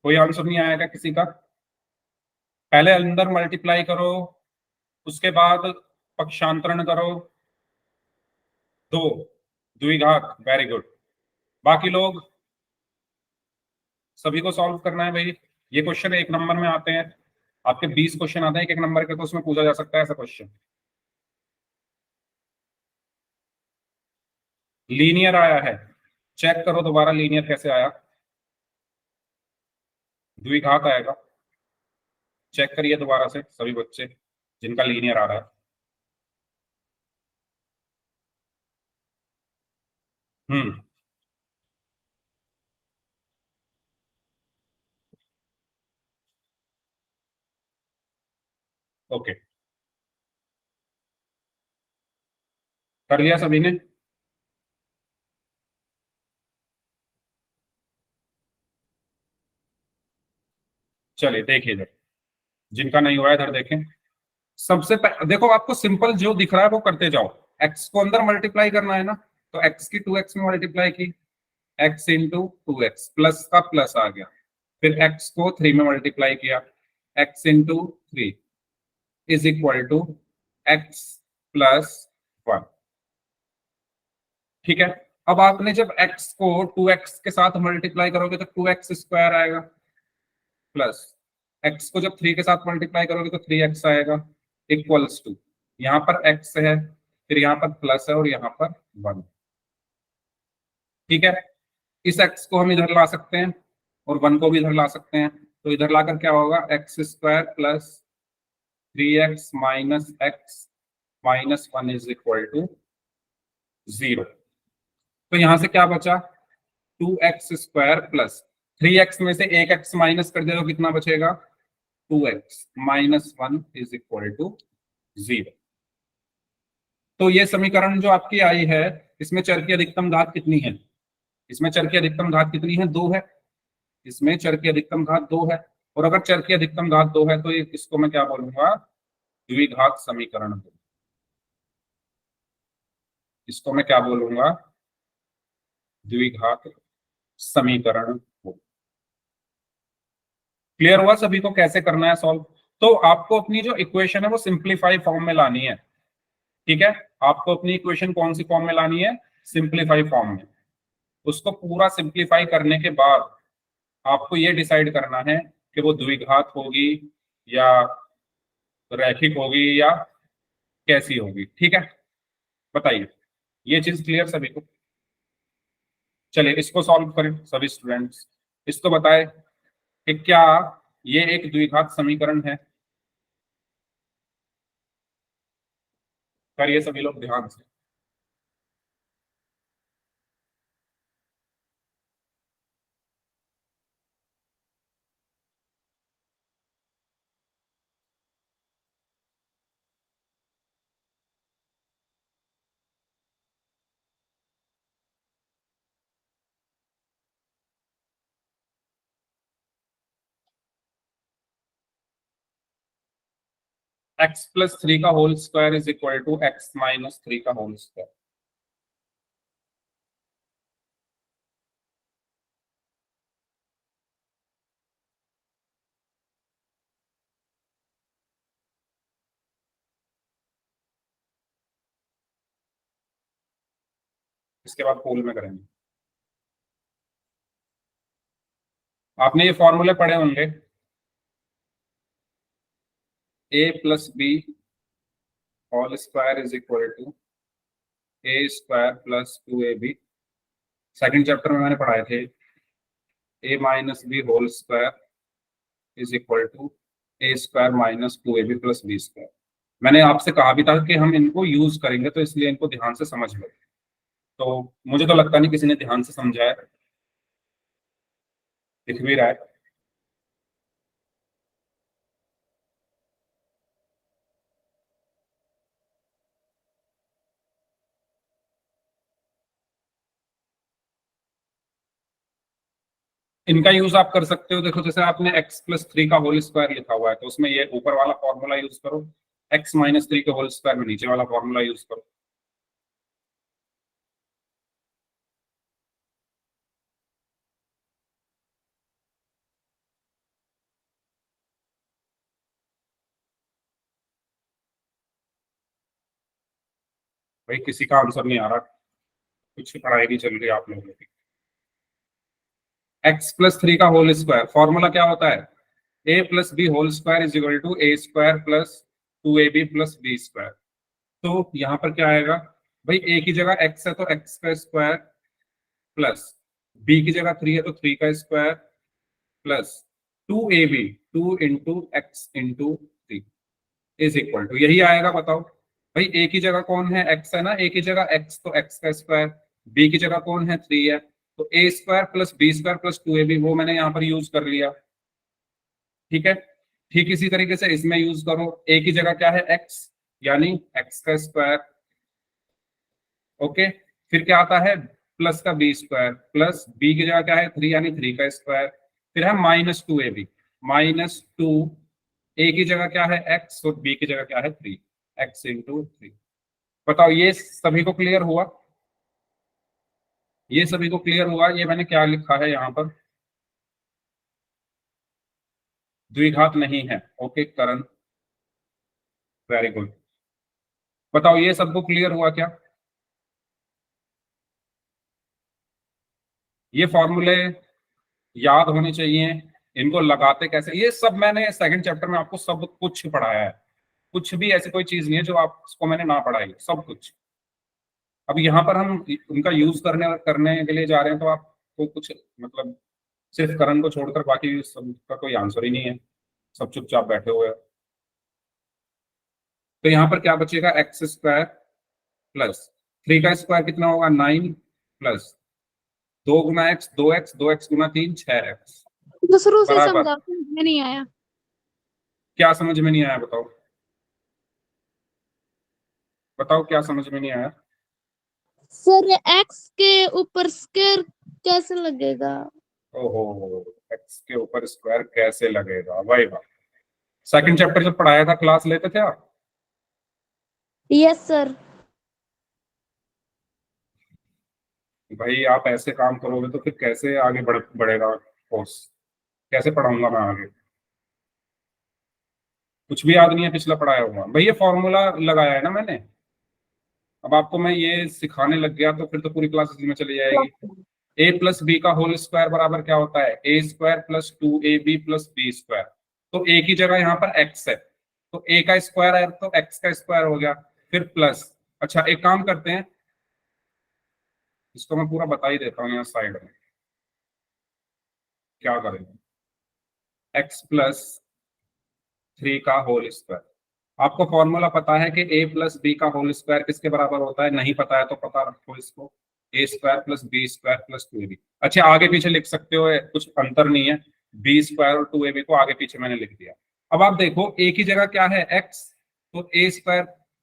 कोई आंसर नहीं आएगा किसी का? पहले अंदर मल्टीप्लाई करो, उसके बाद पक्षांतरण करो। दो, द्विघात, वेरी गुड। बाकी लोग, सभी को सॉल्व करना है भाई। ये क्वेश्चन एक नंबर में आते हैं, आपके 20 क्वेश्चन आते हैं एक एक नंबर के, तो उसमें पूछा जा सकता है ऐसा क्वेश्चन। लीनियर आया है, चेक करो दोबारा लीनियर कैसे आया। द्विघात आएगा, चेक करिए दोबारा से सभी बच्चे जिनका लीनियर आ रहा है। हम्म। ओके, कर लिया सभी ने? चलिए देखिए इधर, जिनका नहीं हुआ है इधर देखें। देखो, आपको सिंपल जो दिख रहा है वो करते जाओ। एक्स को अंदर मल्टीप्लाई करना है ना, तो एक्स की 2x में मल्टीप्लाई की, एक्स इंटू 2x, प्लस का प्लस आ गया। फिर एक्स को 3 में मल्टीप्लाई किया, x into 3 is equal to x plus 1। ठीक है। अब आपने जब x को 2x के साथ मल्टीप्लाई करोगे तो 2x स्क्वायर आएगा, प्लस x को जब 3 के साथ मल्टीप्लाई करोगे तो 3x आएगा, इक्वल्स टू, यहाँ पर x है, फिर यहाँ पर प्लस है और यहाँ पर 1। ठीक है। इस x को हम इधर ला सकते हैं और 1 को भी इधर ला सकते हैं, तो इधर लाकर क्या होगा, x square plus 3x minus x minus 1 is equal to 0। तो यहां से क्या बचा, 2x स्क्वायर प्लस 3x में से एक x माइनस कर दे तो कितना बचेगा, 2x minus 1 is equal to 0। तो ये समीकरण जो आपकी आई है, इसमें चर की अधिकतम घात कितनी है? इसमें चर की अधिकतम घात कितनी है, 2 है। इसमें चर की अधिकतम घात 2 है, और अगर चर की अधिकतम घात 2 है तो ये इसको मैं क्या बोलूंगा, द्विघात समीकरण। इसको मैं क्या बोलूंगा, द्विघात समीकरण। क्लियर हुआ सभी को कैसे करना है सॉल्व? तो आपको अपनी जो इक्वेशन है वो सिंप्लीफाई फॉर्म में लानी है। ठीक है, आपको अपनी इक्वेशन कौन सी फॉर्म में लानी है, सिंप्लीफाई फॉर्म में। उसको पूरा सिंप्लीफाई करने के बाद आपको ये डिसाइड करना है कि वो द्विघात होगी या रैखिक होगी या कैसी होगी। ठीक है, बताइए, ये चीज क्लियर सभी को? चलिए इसको सॉल्व करें सभी स्टूडेंट्स। इसको बताएं कि क्या ये एक द्विघात समीकरण है? करिए सभी लोग ध्यान से। x प्लस 3 का whole square is equal to x minus 3 का होल स्क्वायर। इसके बाद होल में करेंगे। आपने ये फॉर्मूले पढ़े होंगे, a plus b whole square is equal to a square plus 2ab। Second chapter में मैंने पढ़ाए थे, a minus b whole square is equal to a square minus 2ab plus b square. मैंने आपसे कहा भी था कि हम इनको यूज करेंगे, तो इसलिए इनको ध्यान से समझ लो। तो मुझे तो लगता नहीं किसी ने ध्यान से समझा है, दिख भी रहा है। इनका यूज आप कर सकते हो, देखो जैसे आपने x+3 का होल स्क्वायर लिखा हुआ है तो उसमें ये ऊपर वाला फॉर्मूला यूज करो, x-3 के होल स्क्वायर में नीचे वाला फॉर्मूला यूज करो। भाई किसी का आंसर नहीं आ रहा, कुछ पढ़ाई नहीं चल रही आप लोगों की। x+3 का होल स्क्वायर फॉर्मूला क्या होता है, a+b whole square is equal to a² plus 2ab plus b square. तो यहाँ पर क्या आएगा भाई, a की जगह x है तो x का स्क्वायर प्लस b की जगह 3 है तो 3 का square plus 2ab 2 into x into 3 is equal to, यही आएगा। बताओ भाई, a की जगह कौन है, x है ना, a की जगह x तो x का स्क्वायर, b की जगह कौन है 3 है तो a square plus b square plus 2ab, वो मैंने यहाँ पर यूज कर लिया। ठीक है, ठीक इसी तरीके से इसमें यूज करो, a की जगह क्या है x यानी x का स्क्वायर, ओके, फिर क्या आता है प्लस का बी स्क्वायर प्लस बी की जगह क्या है 3 यानी 3 का स्क्वायर, फिर है -2ab -2, ए की जगह क्या है x और बी की जगह क्या है 3, x इंटू 3। बताओ ये सभी को क्लियर हुआ, ये सभी को क्लियर हुआ, ये मैंने क्या लिखा है यहाँ पर, द्विघात नहीं है। ओके करण, वेरी गुड। बताओ ये सबको क्लियर हुआ क्या, ये फॉर्मूले याद होने चाहिए, इनको लगाते कैसे, ये सब मैंने सेकंड चैप्टर में आपको सब कुछ पढ़ाया है, कुछ भी ऐसी कोई चीज नहीं है जो आपको मैंने ना पढ़ाई, सब कुछ। अब यहाँ पर हम उनका यूज करने करने के लिए जा रहे हैं तो आपको कुछ मतलब सिर्फ करण को छोड़कर बाकी सबका कोई आंसर ही नहीं है, सब चुपचाप बैठे हुए हैं। तो यहाँ पर क्या बचेगा, x² प्लस 3 का स्क्वायर कितना होगा 9 प्लस 2 गुना x 2x 2x गुना 3 6x तो शुरू से बराबर। समझा, समझ में नहीं आया। क्या समझ में नहीं आया बताओ, बताओ क्या समझ में नहीं आया। सर एक्स के ऊपर स्क्वायर कैसे लगेगा? ओहो, x के ऊपर स्क्वायर कैसे लगेगा, वाह वाह। सेकंड चैप्टर जब पढ़ाया था क्लास लेते थे आप, यस सर। भाई आप ऐसे काम करोगे तो फिर कैसे आगे बढ़ेगा कोर्स, कैसे पढ़ाऊंगा मैं आगे, कुछ भी याद नहीं है पिछला पढ़ाया हुआ। भाई ये फॉर्मूला लगाया है ना मैंने, अब आपको मैं ये सिखाने लग गया तो फिर तो पूरी क्लास इसी में चली जाएगी। a+b का होल स्क्वायर बराबर क्या होता है, a² plus 2ab plus b square. तो a की जगह यहाँ पर x है तो a का स्क्वायर है तो x का स्क्वायर हो गया, फिर प्लस, अच्छा एक काम करते हैं, इसको मैं पूरा बता ही देता हूँ यहाँ साइड में क्या करेंगे, x+3 का होल स्क्वायर। आपको फॉर्मूला पता है कि a+b का होल स्क्वायर किसके बराबर होता है, नहीं पता है तो पता रखो इसको, a² plus b square plus 2ab। अच्छा आगे पीछे लिख सकते हो, कुछ अंतर नहीं है, b स्क्वायर और 2ab को आगे पीछे मैंने लिख दिया। अब आप देखो a की जगह क्या है x, तो a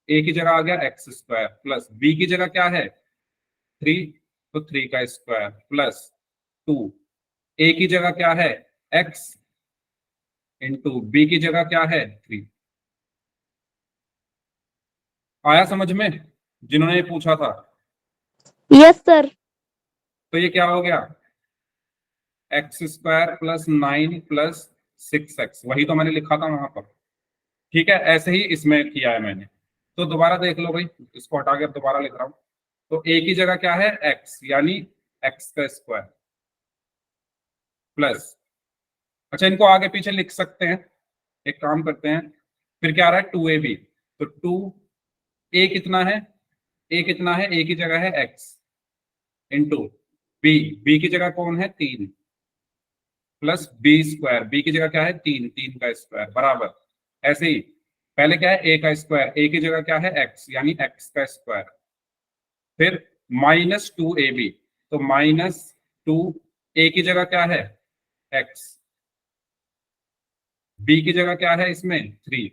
की जगह आ गया x² प्लस b की जगह क्या है 3 तो 3 का स्क्वायर प्लस 2, a की जगह क्या है x इंटू b की जगह क्या है 3। आया समझ में जिन्होंने ये पूछा था, यस सर। तो ये क्या हो गया x² प्लस 9 प्लस 6x, वही तो मैंने लिखा था वहां पर। ठीक है, ऐसे ही इसमें किया है मैंने, तो दोबारा देख लो भाई, इसको हटा के दोबारा लिख रहा हूं। तो a की जगह क्या है x यानी x का स्क्वायर प्लस, अच्छा इनको आगे पीछे लिख सकते हैं, एक काम करते हैं, फिर क्या आ रहा है 2ab, तो 2 a कितना है, a कितना है, a की जगह है x इंटू b की जगह कौन है 3 प्लस b स्क्वायर, b की जगह क्या है 3 3 का स्क्वायर बराबर, ऐसे ही पहले क्या है a का स्क्वायर, a की जगह क्या है x यानी x का स्क्वायर, फिर -2ab, तो -2a की जगह क्या है x, b की जगह क्या है इसमें 3,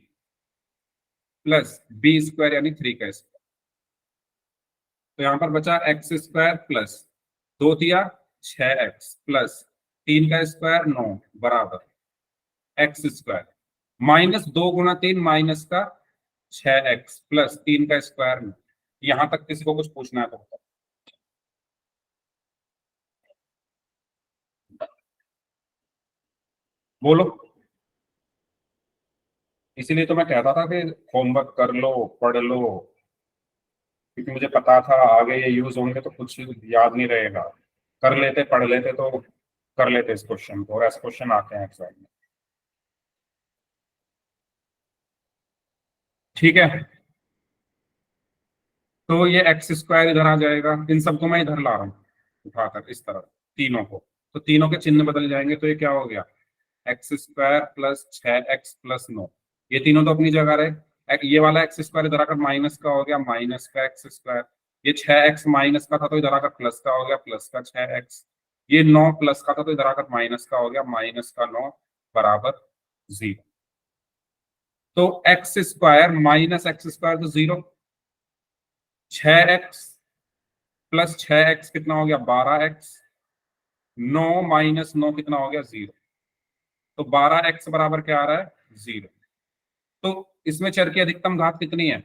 प्लस b² यानी 3 का स्क्वायर। तो यहां पर बचा x² प्लस 2 दिया 6x प्लस 3 का स्क्वायर 9 बराबर x², -2 गुणा 3 माइनस का 6x प्लस 3 का स्क्वायर 9। यहां तक किसी को कुछ पूछना है तो बताओ। बोलो। इसीलिए तो मैं कहता था कि होमवर्क कर लो, पढ़ लो, क्योंकि मुझे पता था आगे ये यूज होंगे तो कुछ याद नहीं रहेगा। कर लेते, पढ़ लेते तो कर लेते इस क्वेश्चन को, और ऐसे क्वेश्चन आते हैं एग्जाम में। ठीक है, तो ये x² इधर आ जाएगा, इन सबको मैं इधर ला रहा हूँ उठाकर इस तरफ, तीनों को, तो तीनों के चिन्ह बदल जाएंगे, तो ये क्या हो गया x² प्लस 6x प्लस 9। ये तीनों तो अपनी जगह रहे, ये वाला x² इधर आकर माइनस का हो गया, माइनस का x²। ये 6x माइनस का था तो इधर आकर प्लस का हो गया, प्लस का 6x। ये 9 प्लस का था तो इधर आकर माइनस का हो गया, माइनस का 9 बराबर 0। तो x² माइनस x² तो 0, 6x प्लस 6x कितना हो गया 12x, 9 माइनस 9 कितना हो गया 0। तो 12x बराबर क्या आ रहा है 0। तो इसमें चर की अधिकतम घात कितनी है,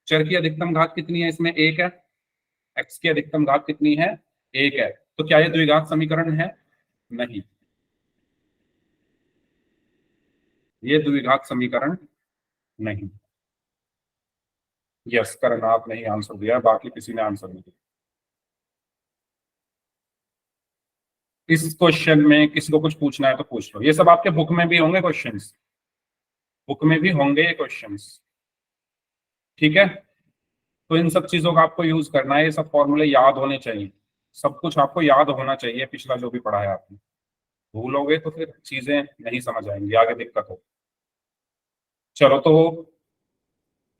चर की अधिकतम घात कितनी है इसमें 1 है, x की अधिकतम घात कितनी है 1 है। तो क्या ये द्विघात समीकरण है, नहीं, ये द्विघात समीकरण नहीं। यस, करनाथ ने ही आंसर दिया, बाकी किसी ने आंसर नहीं दिया। इस क्वेश्चन में किसी को कुछ पूछना है तो पूछ लो, ये सब आपके बुक में भी होंगे क्वेश्चंस, बुक में भी होंगे ये क्वेश्चंस। ठीक है, तो इन सब चीजों का आपको यूज करना है, ये सब फॉर्मूले याद होने चाहिए, सब कुछ आपको याद होना चाहिए, पिछला जो भी पढ़ा है आपने। भूलोगे तो फिर चीजें नहीं समझ आएंगी, आगे दिक्कत हो। चलो, तो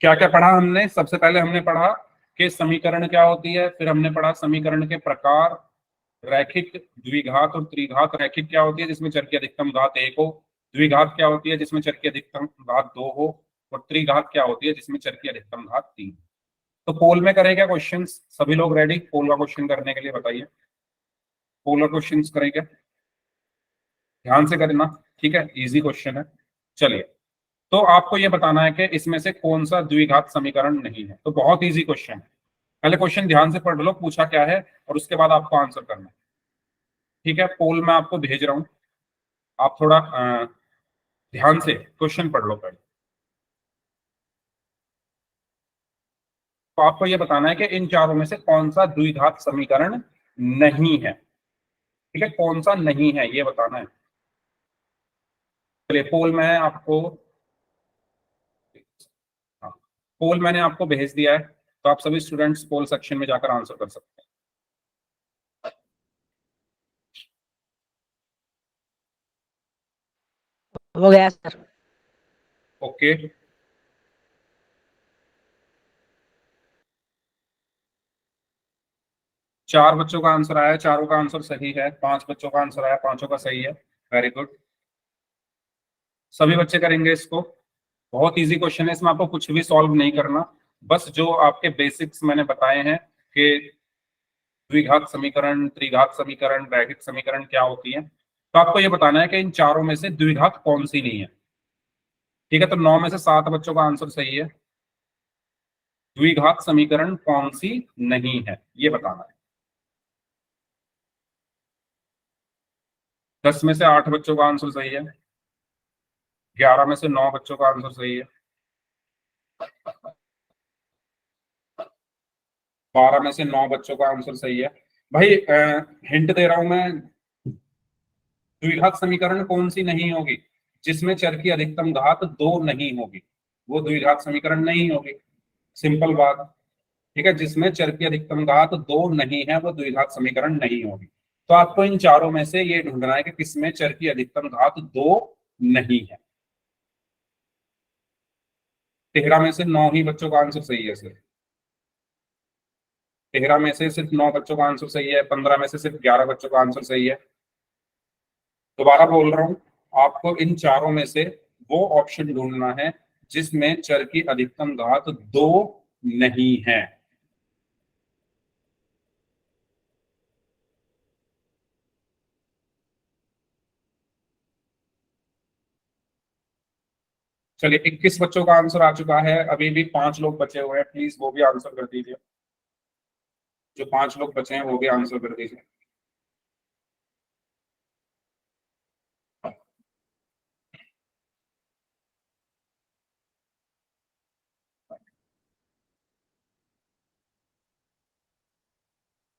क्या क्या पढ़ा हमने, सबसे पहले हमने पढ़ा कि समीकरण क्या होती है, फिर हमने पढ़ा समीकरण के प्रकार, रैखिक, द्विघात और त्रिघात। रैखिक क्या होती है जिसमें चर की अधिकतम घात 1 हो, द्विघात क्या होती है जिसमें चर की अधिकतम घात 2 हो, और त्रिघात क्या होती है जिसमें चर की अधिकतम घात 3। तो पोल में करें क्या क्वेश्चन, सभी लोग रेडी पोल का क्वेश्चन करने के लिए, बताइए पोलर क्वेश्चन करें क्या, ध्यान से करना, ठीक है, इजी क्वेश्चन है। चलिए, तो आपको यह बताना है कि इसमें से कौन सा द्विघात समीकरण नहीं है। तो बहुत इजी क्वेश्चन है, पहले क्वेश्चन ध्यान से पढ़ लो पूछा क्या है, और उसके बाद आपको आंसर करना है। ठीक है, पोल मैं आपको भेज रहा हूं, आप थोड़ा ध्यान से क्वेश्चन पढ़ लो पहले। तो आपको यह बताना है कि इन चारों में से कौन सा द्विघात समीकरण नहीं है। ठीक है, कौन सा नहीं है ये बताना है। चलिए, पोल मैं आपको, हाँ, पोल मैंने आपको भेज दिया है, तो आप सभी स्टूडेंट्स पोल सेक्शन में जाकर आंसर कर सकते हैं। हो गया सर। ओके, चार बच्चों का आंसर आया, चारों का आंसर सही है। 5 बच्चों का आंसर आया, पांचों का सही है, वेरी गुड। सभी बच्चे करेंगे इसको, बहुत इजी क्वेश्चन है, इसमें आपको कुछ भी सॉल्व नहीं करना, बस जो आपके बेसिक्स मैंने बताए हैं कि द्विघात समीकरण, त्रिघात समीकरण, रैखिक समीकरण क्या होती है, तो आपको ये बताना है कि इन चारों में से द्विघात कौन सी नहीं है। ठीक है, तो 9 में से 7 बच्चों का आंसर सही है। द्विघात समीकरण कौन सी नहीं है ये बताना है। 10 में से 8 बच्चों का आंसर सही है, 11 में से 9 बच्चों का आंसर सही है, 12 में से 9 बच्चों का आंसर सही है। भाई हिंट दे रहा हूं मैं, द्विघात समीकरण कौन सी नहीं होगी जिसमें चर की अधिकतम घात 2 नहीं होगी, वो द्विघात समीकरण नहीं होगी, सिंपल बात। ठीक है, जिसमें चर की अधिकतम घात 2 नहीं है वो द्विघात समीकरण नहीं होगी। तो आपको इन चारों में से ये ढूंढना है कि किसमें चर की अधिकतम घात 2 नहीं है। 13 में से 9 ही बच्चों का आंसर सही है सर, 13 में से सिर्फ 9 बच्चों का आंसर सही है, 15 में से सिर्फ 11 बच्चों का आंसर सही है। दोबारा बोल रहा हूं, आपको इन चारों में से वो ऑप्शन ढूंढना है जिसमें चर की अधिकतम घात 2 नहीं है। चलिए, 21 बच्चों का आंसर आ चुका है, अभी भी 5 लोग बचे हुए हैं, प्लीज वो भी आंसर कर दीजिए। जो 5 लोग बचे हैं वो भी आंसर कर दीजिए।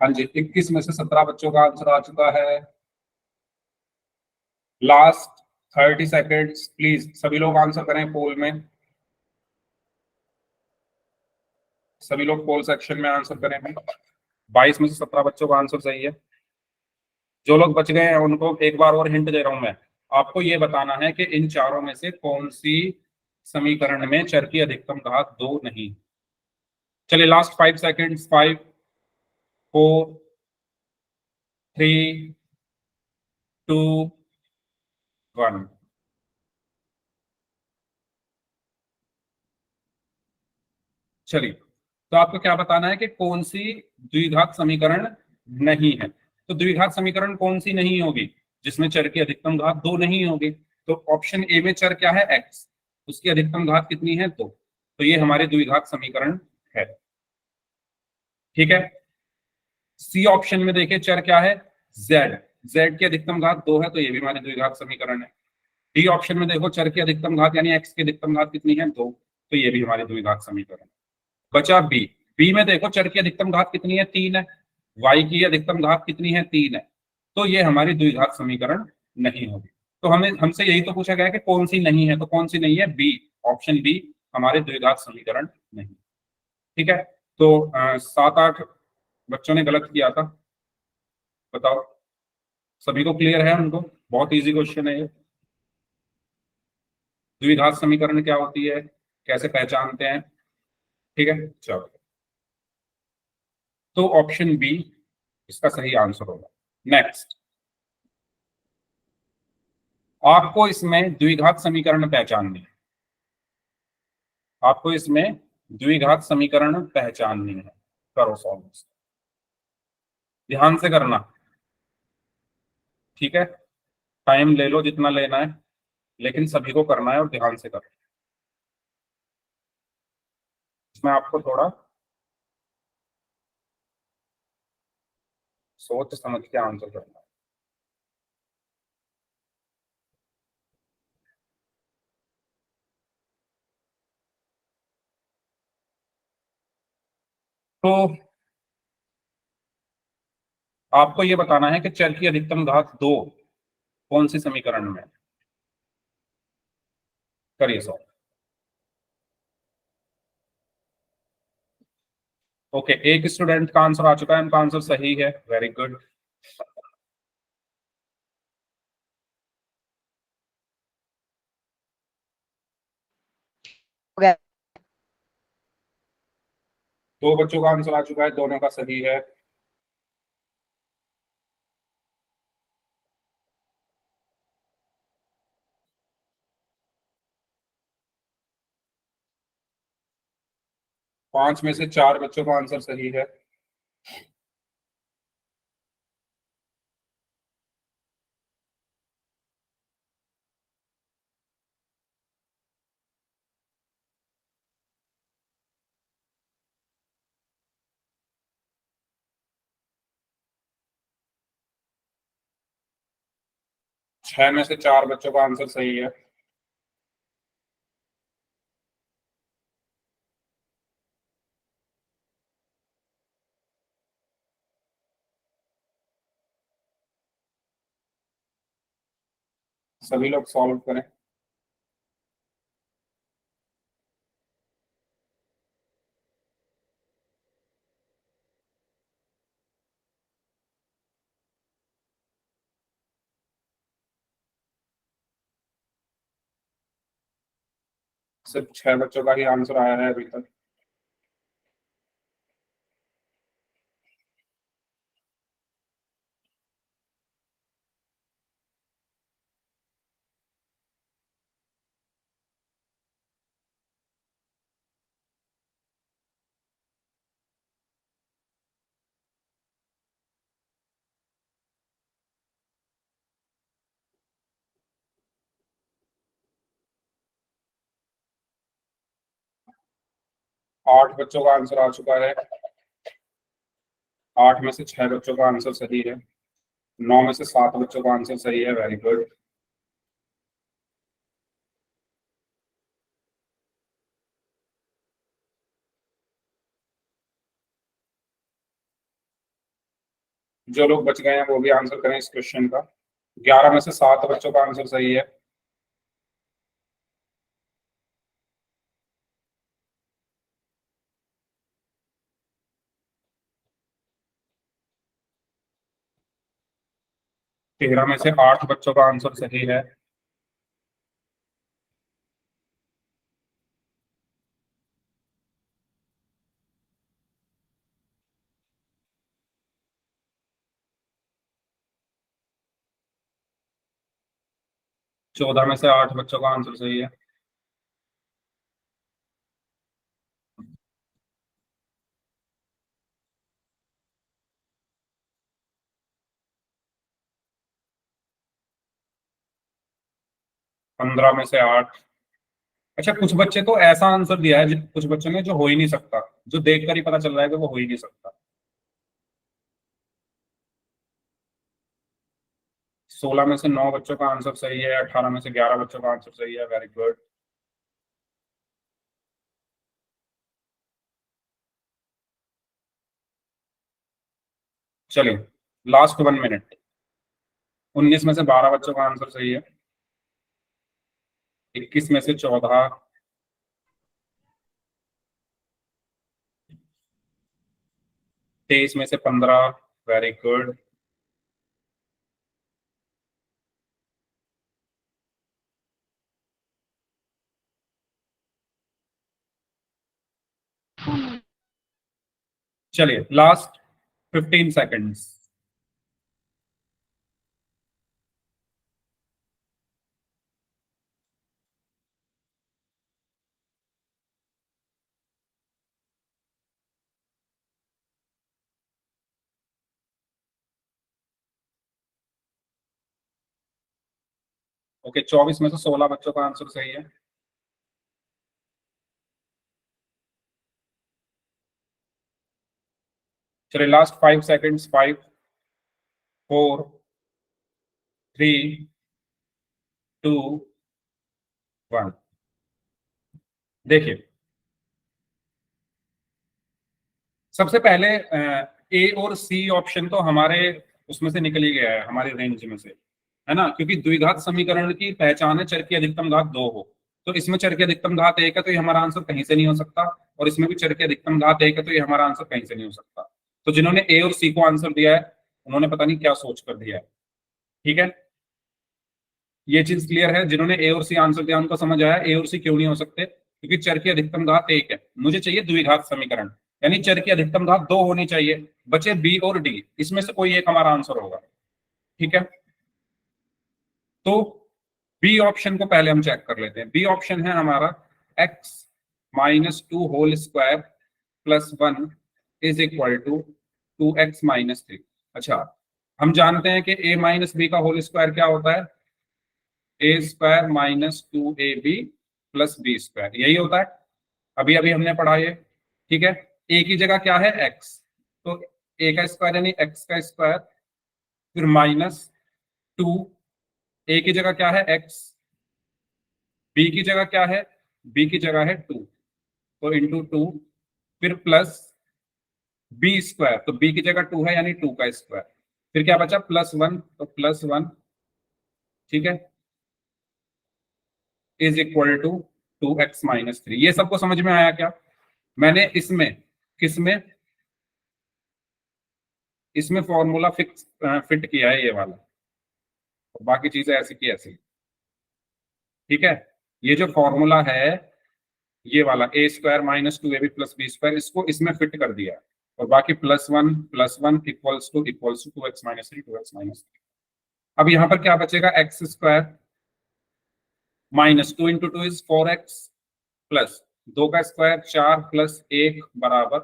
हाँ जी, 21 में से 17 बच्चों का आंसर आ चुका है। लास्ट 30 सेकेंड्स, प्लीज सभी लोग आंसर करें पोल में। सभी लोग पोल सेक्शन में आंसर करें। 22 में से 17 बच्चों का आंसर सही है। जो लोग बच गए हैं उनको एक बार और हिंट दे रहा हूं मैं, आपको ये बताना है कि इन चारों में से कौन सी समीकरण में चर की अधिकतम घात 2 नहीं। चलिए, लास्ट 5 सेकेंड्स, 5, 4, 3, 2, 1। चलिए, तो आपको क्या बताना है कि कौन सी द्विघात समीकरण नहीं है। तो द्विघात समीकरण कौन सी नहीं होगी जिसमें चर की अधिकतम घात 2 नहीं होगी? तो ऑप्शन ए में चर क्या है? एक्स, उसकी अधिकतम घात कितनी है? 2। तो ये हमारे द्विघात समीकरण है। ठीक है। सी ऑप्शन में देखिए चर क्या है? जेड, जेड की अधिकतम घात 2 है, तो ये भी हमारी द्विघात समीकरण है। डी ऑप्शन में देखो चर की अधिकतम घात यानी एक्स की अधिकतम घात कितनी है? 2, तो ये भी हमारी द्विघात समीकरण है। बचा बी, बी में देखो चर की अधिकतम घात कितनी है? 3 है। वाई की अधिकतम घात कितनी है? 3 है। तो ये हमारी द्विघात समीकरण नहीं होगी। तो हमें हमसे यही तो पूछा गया कि कौन सी नहीं है, तो कौन सी नहीं है? बी, ऑप्शन बी हमारे द्विघात समीकरण नहीं। ठीक है। तो 7-8 बच्चों ने गलत किया था। बताओ, सभी को क्लियर है? उनको बहुत इजी क्वेश्चन है ये। द्विघात समीकरण क्या होती है, कैसे पहचानते हैं? ठीक है, चलो। तो ऑप्शन बी इसका सही आंसर होगा। नेक्स्ट, आपको इसमें द्विघात समीकरण पहचाननी है। आपको इसमें द्विघात समीकरण पहचाननी है। करो सॉल्व, ध्यान से करना। ठीक है, टाइम ले लो जितना लेना है, लेकिन सभी को करना है और ध्यान से करना। इसमें आपको थोड़ा सोच समझ के आंसर करना है। तो आपको ये बताना है कि चर की अधिकतम घात 2 कौन सी समीकरण में है। करिए सॉल्व। ओके, एक स्टूडेंट का आंसर आ चुका है, उनका आंसर सही है, वेरी गुड। हो गया। 2 बच्चों का आंसर आ चुका है, दोनों का सही है। पांच में से 4 बच्चों का आंसर सही है। छह में से 4 बच्चों का आंसर सही है। सभी लोग सॉल्व करें। सिर्फ 6 बच्चों का ही आंसर आया है अभी तक। 8 बच्चों का आंसर आ चुका है। 8 में से 6 बच्चों का आंसर सही है। 9 में से 7 बच्चों का आंसर सही है। Very good. जो लोग बच गए हैं वो भी आंसर करें इस क्वेश्चन का। 11 में से 7 बच्चों का आंसर सही है। तेरह में से 8 बच्चों का आंसर सही है। चौदह में से 8 बच्चों का आंसर सही है। पंद्रह में से 8। अच्छा, कुछ बच्चे तो ऐसा आंसर दिया है कुछ बच्चों ने जो हो ही नहीं सकता, जो देखकर ही पता चल रहा है कि वो हो ही नहीं सकता। 16 में से 9 बच्चों का आंसर सही है। 18 में से 11 बच्चों का आंसर सही है। Very good. चलिए, लास्ट 1 मिनट। 19 में से 12 बच्चों का आंसर सही है। 21 में से 14। 23 में से 15। Very good. 1 चलिए, लास्ट 15 सेकेंड्स। ओके, 24 में से 16 बच्चों का आंसर सही है। चलिए, लास्ट 5 सेकेंड्स। 5, 4, 3, 2, 1। देखिए, सबसे पहले ए और सी ऑप्शन तो हमारे उसमें से निकल ही गया है, हमारे रेंज में से, है ना, क्योंकि द्विघात समीकरण की पहचान है चर की अधिकतम घात 2 हो। तो इसमें चर की अधिकतम घात 1 है, तो ये हमारा आंसर कहीं से नहीं हो सकता। और इसमें भी चर की अधिकतम घात 1 है, तो ये हमारा आंसर कहीं से नहीं हो सकता। तो जिन्होंने ए और सी को आंसर दिया है, उन्होंने पता नहीं क्या सोच कर दिया है। ठीक है, ये चीज क्लियर है। जिन्होंने ए और सी आंसर दिया उनको समझ आया ए और सी क्यों नहीं हो सकते, क्योंकि चर की अधिकतम घात 1 है। मुझे चाहिए द्विघात समीकरण, यानी चर की अधिकतम घात 2 होनी चाहिए। बचे बी और डी, इसमें से कोई एक हमारा आंसर होगा। ठीक है, तो बी ऑप्शन को पहले हम चेक कर लेते हैं। बी ऑप्शन है हमारा x-2 whole square plus 1 is equal to 2x-3। अच्छा, हम जानते हैं कि a माइनस बी का होल स्क्वायर क्या होता है? a² - 2ab plus b square, यही होता है। अभी अभी हमने पढ़ा ये। ठीक है, ए की जगह क्या है? x, तो a का स्क्वायर यानी x का स्क्वायर, फिर -2। ए की जगह क्या है? x। बी की जगह क्या है? बी की जगह है 2, तो इंटू 2। फिर प्लस बी स्क्वायर, तो बी की जगह 2 है यानी 2 का स्क्वायर। फिर क्या बचा? +1, तो +1। ठीक है, इज इक्वल टू 2x-3। ये सबको समझ में आया क्या? मैंने इसमें किसमें इसमें फॉर्मूला फिट किया है, ये वाला। बाकी चीजें ऐसी की ऐसी। ठीक है, ये जो फॉर्मूला है, ये वाला a² - 2ab plus b square, इसको इसमें फिट कर दिया है। और बाकी +1 इक्वल्स टू 2x-3। अब यहाँ पर क्या बचेगा? x² -2 × 2 इज 4x, प्लस 2 का स्क्वायर 4 प्लस 1 बराबर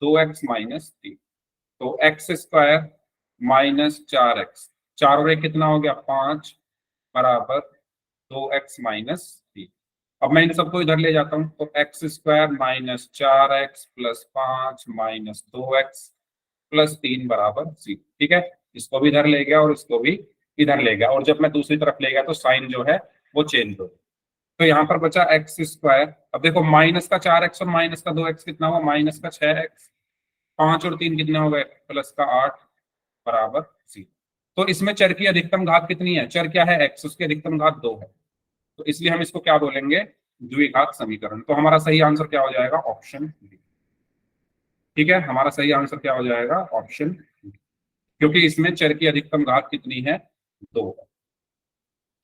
2x-3। तो x² -4x, 4 और 1 कितना हो गया? 5 बराबर 2x-3। अब मैं इन सबको इधर ले जाता हूं, तो x square minus 4x plus 5 minus 2x plus 3 बराबर 0। ठीक है, इसको भी इधर ले गया और इसको भी इधर ले गया, और जब मैं दूसरी तरफ ले गया तो साइन जो है वो चेंज हो गया। तो यहाँ पर बचा एक्स स्क्वायर। अब देखो माइनस का 4x और माइनस का 2x कितना हुआ, माइनस का 6x, 5 और 3 कितने हो गए, प्लस का 8 बराबर 0। तो इसमें चर की अधिकतम घात कितनी है, चर क्या है x, उसकी अधिकतम घात 2 है, तो इसलिए हम इसको क्या बोलेंगे, द्विघात समीकरण। तो हमारा सही आंसर क्या हो जाएगा, ऑप्शन डी। ठीक है, हमारा सही आंसर क्या हो जाएगा, ऑप्शन डी, क्योंकि इसमें चर की अधिकतम घात कितनी है, 2 है।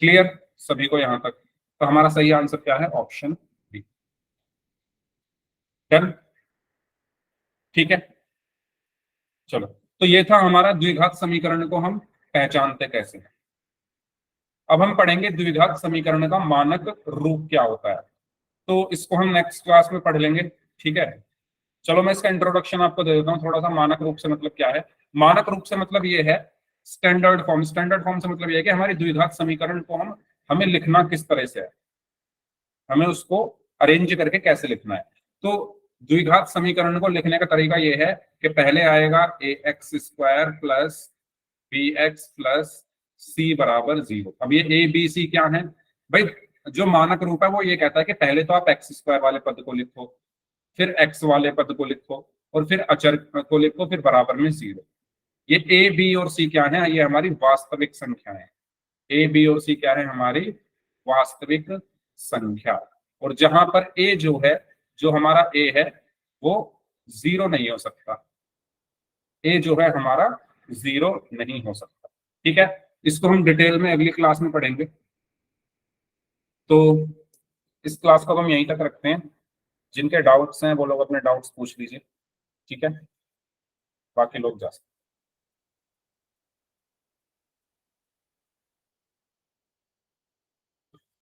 क्लियर सभी को यहां तक? तो हमारा सही आंसर क्या है, ऑप्शन डी। डन, ठीक है। चलो, तो ये था हमारा द्विघात समीकरण को हम पहचानते कैसे हैं। अब हम पढ़ेंगे द्विघात समीकरण का मानक रूप क्या होता है, तो इसको हम नेक्स्ट क्लास में पढ़ लेंगे। ठीक है, चलो मैं इसका इंट्रोडक्शन आपको दे देता हूँ थोड़ा सा। मानक रूप से मतलब क्या है, मानक रूप से मतलब ये है स्टैंडर्ड फॉर्म। स्टैंडर्ड फॉर्म से मतलब ये है कि हमारी द्विघात समीकरण को हमें लिखना किस तरह से है, हमें उसको अरेंज करके कैसे लिखना है। तो द्विघात समीकरण को लिखने का तरीका ये है कि पहले आएगा A X square plus B X plus C बराबर 0। अब ये ए बी सी क्या है भाई, जो मानक रूप है वो ये कहता है कि पहले तो आप एक्स स्क्वायर वाले पद को लिखो, फिर एक्स वाले पद को लिखो, और फिर अचर को लिखो, फिर बराबर में 0। ये ए बी और सी क्या है, ये हमारी वास्तविक संख्या है। ए बी और सी क्या है, हमारी वास्तविक संख्या। और जहां पर ए जो है, जो हमारा ए है वो 0 नहीं हो सकता, ए जो है हमारा 0 नहीं हो सकता। ठीक है, इसको हम डिटेल में अगली क्लास में पढ़ेंगे। तो इस क्लास को हम यहीं तक रखते हैं। जिनके डाउट्स हैं वो लोग अपने डाउट्स पूछ लीजिए। ठीक है, बाकी लोग जा सकते हैं।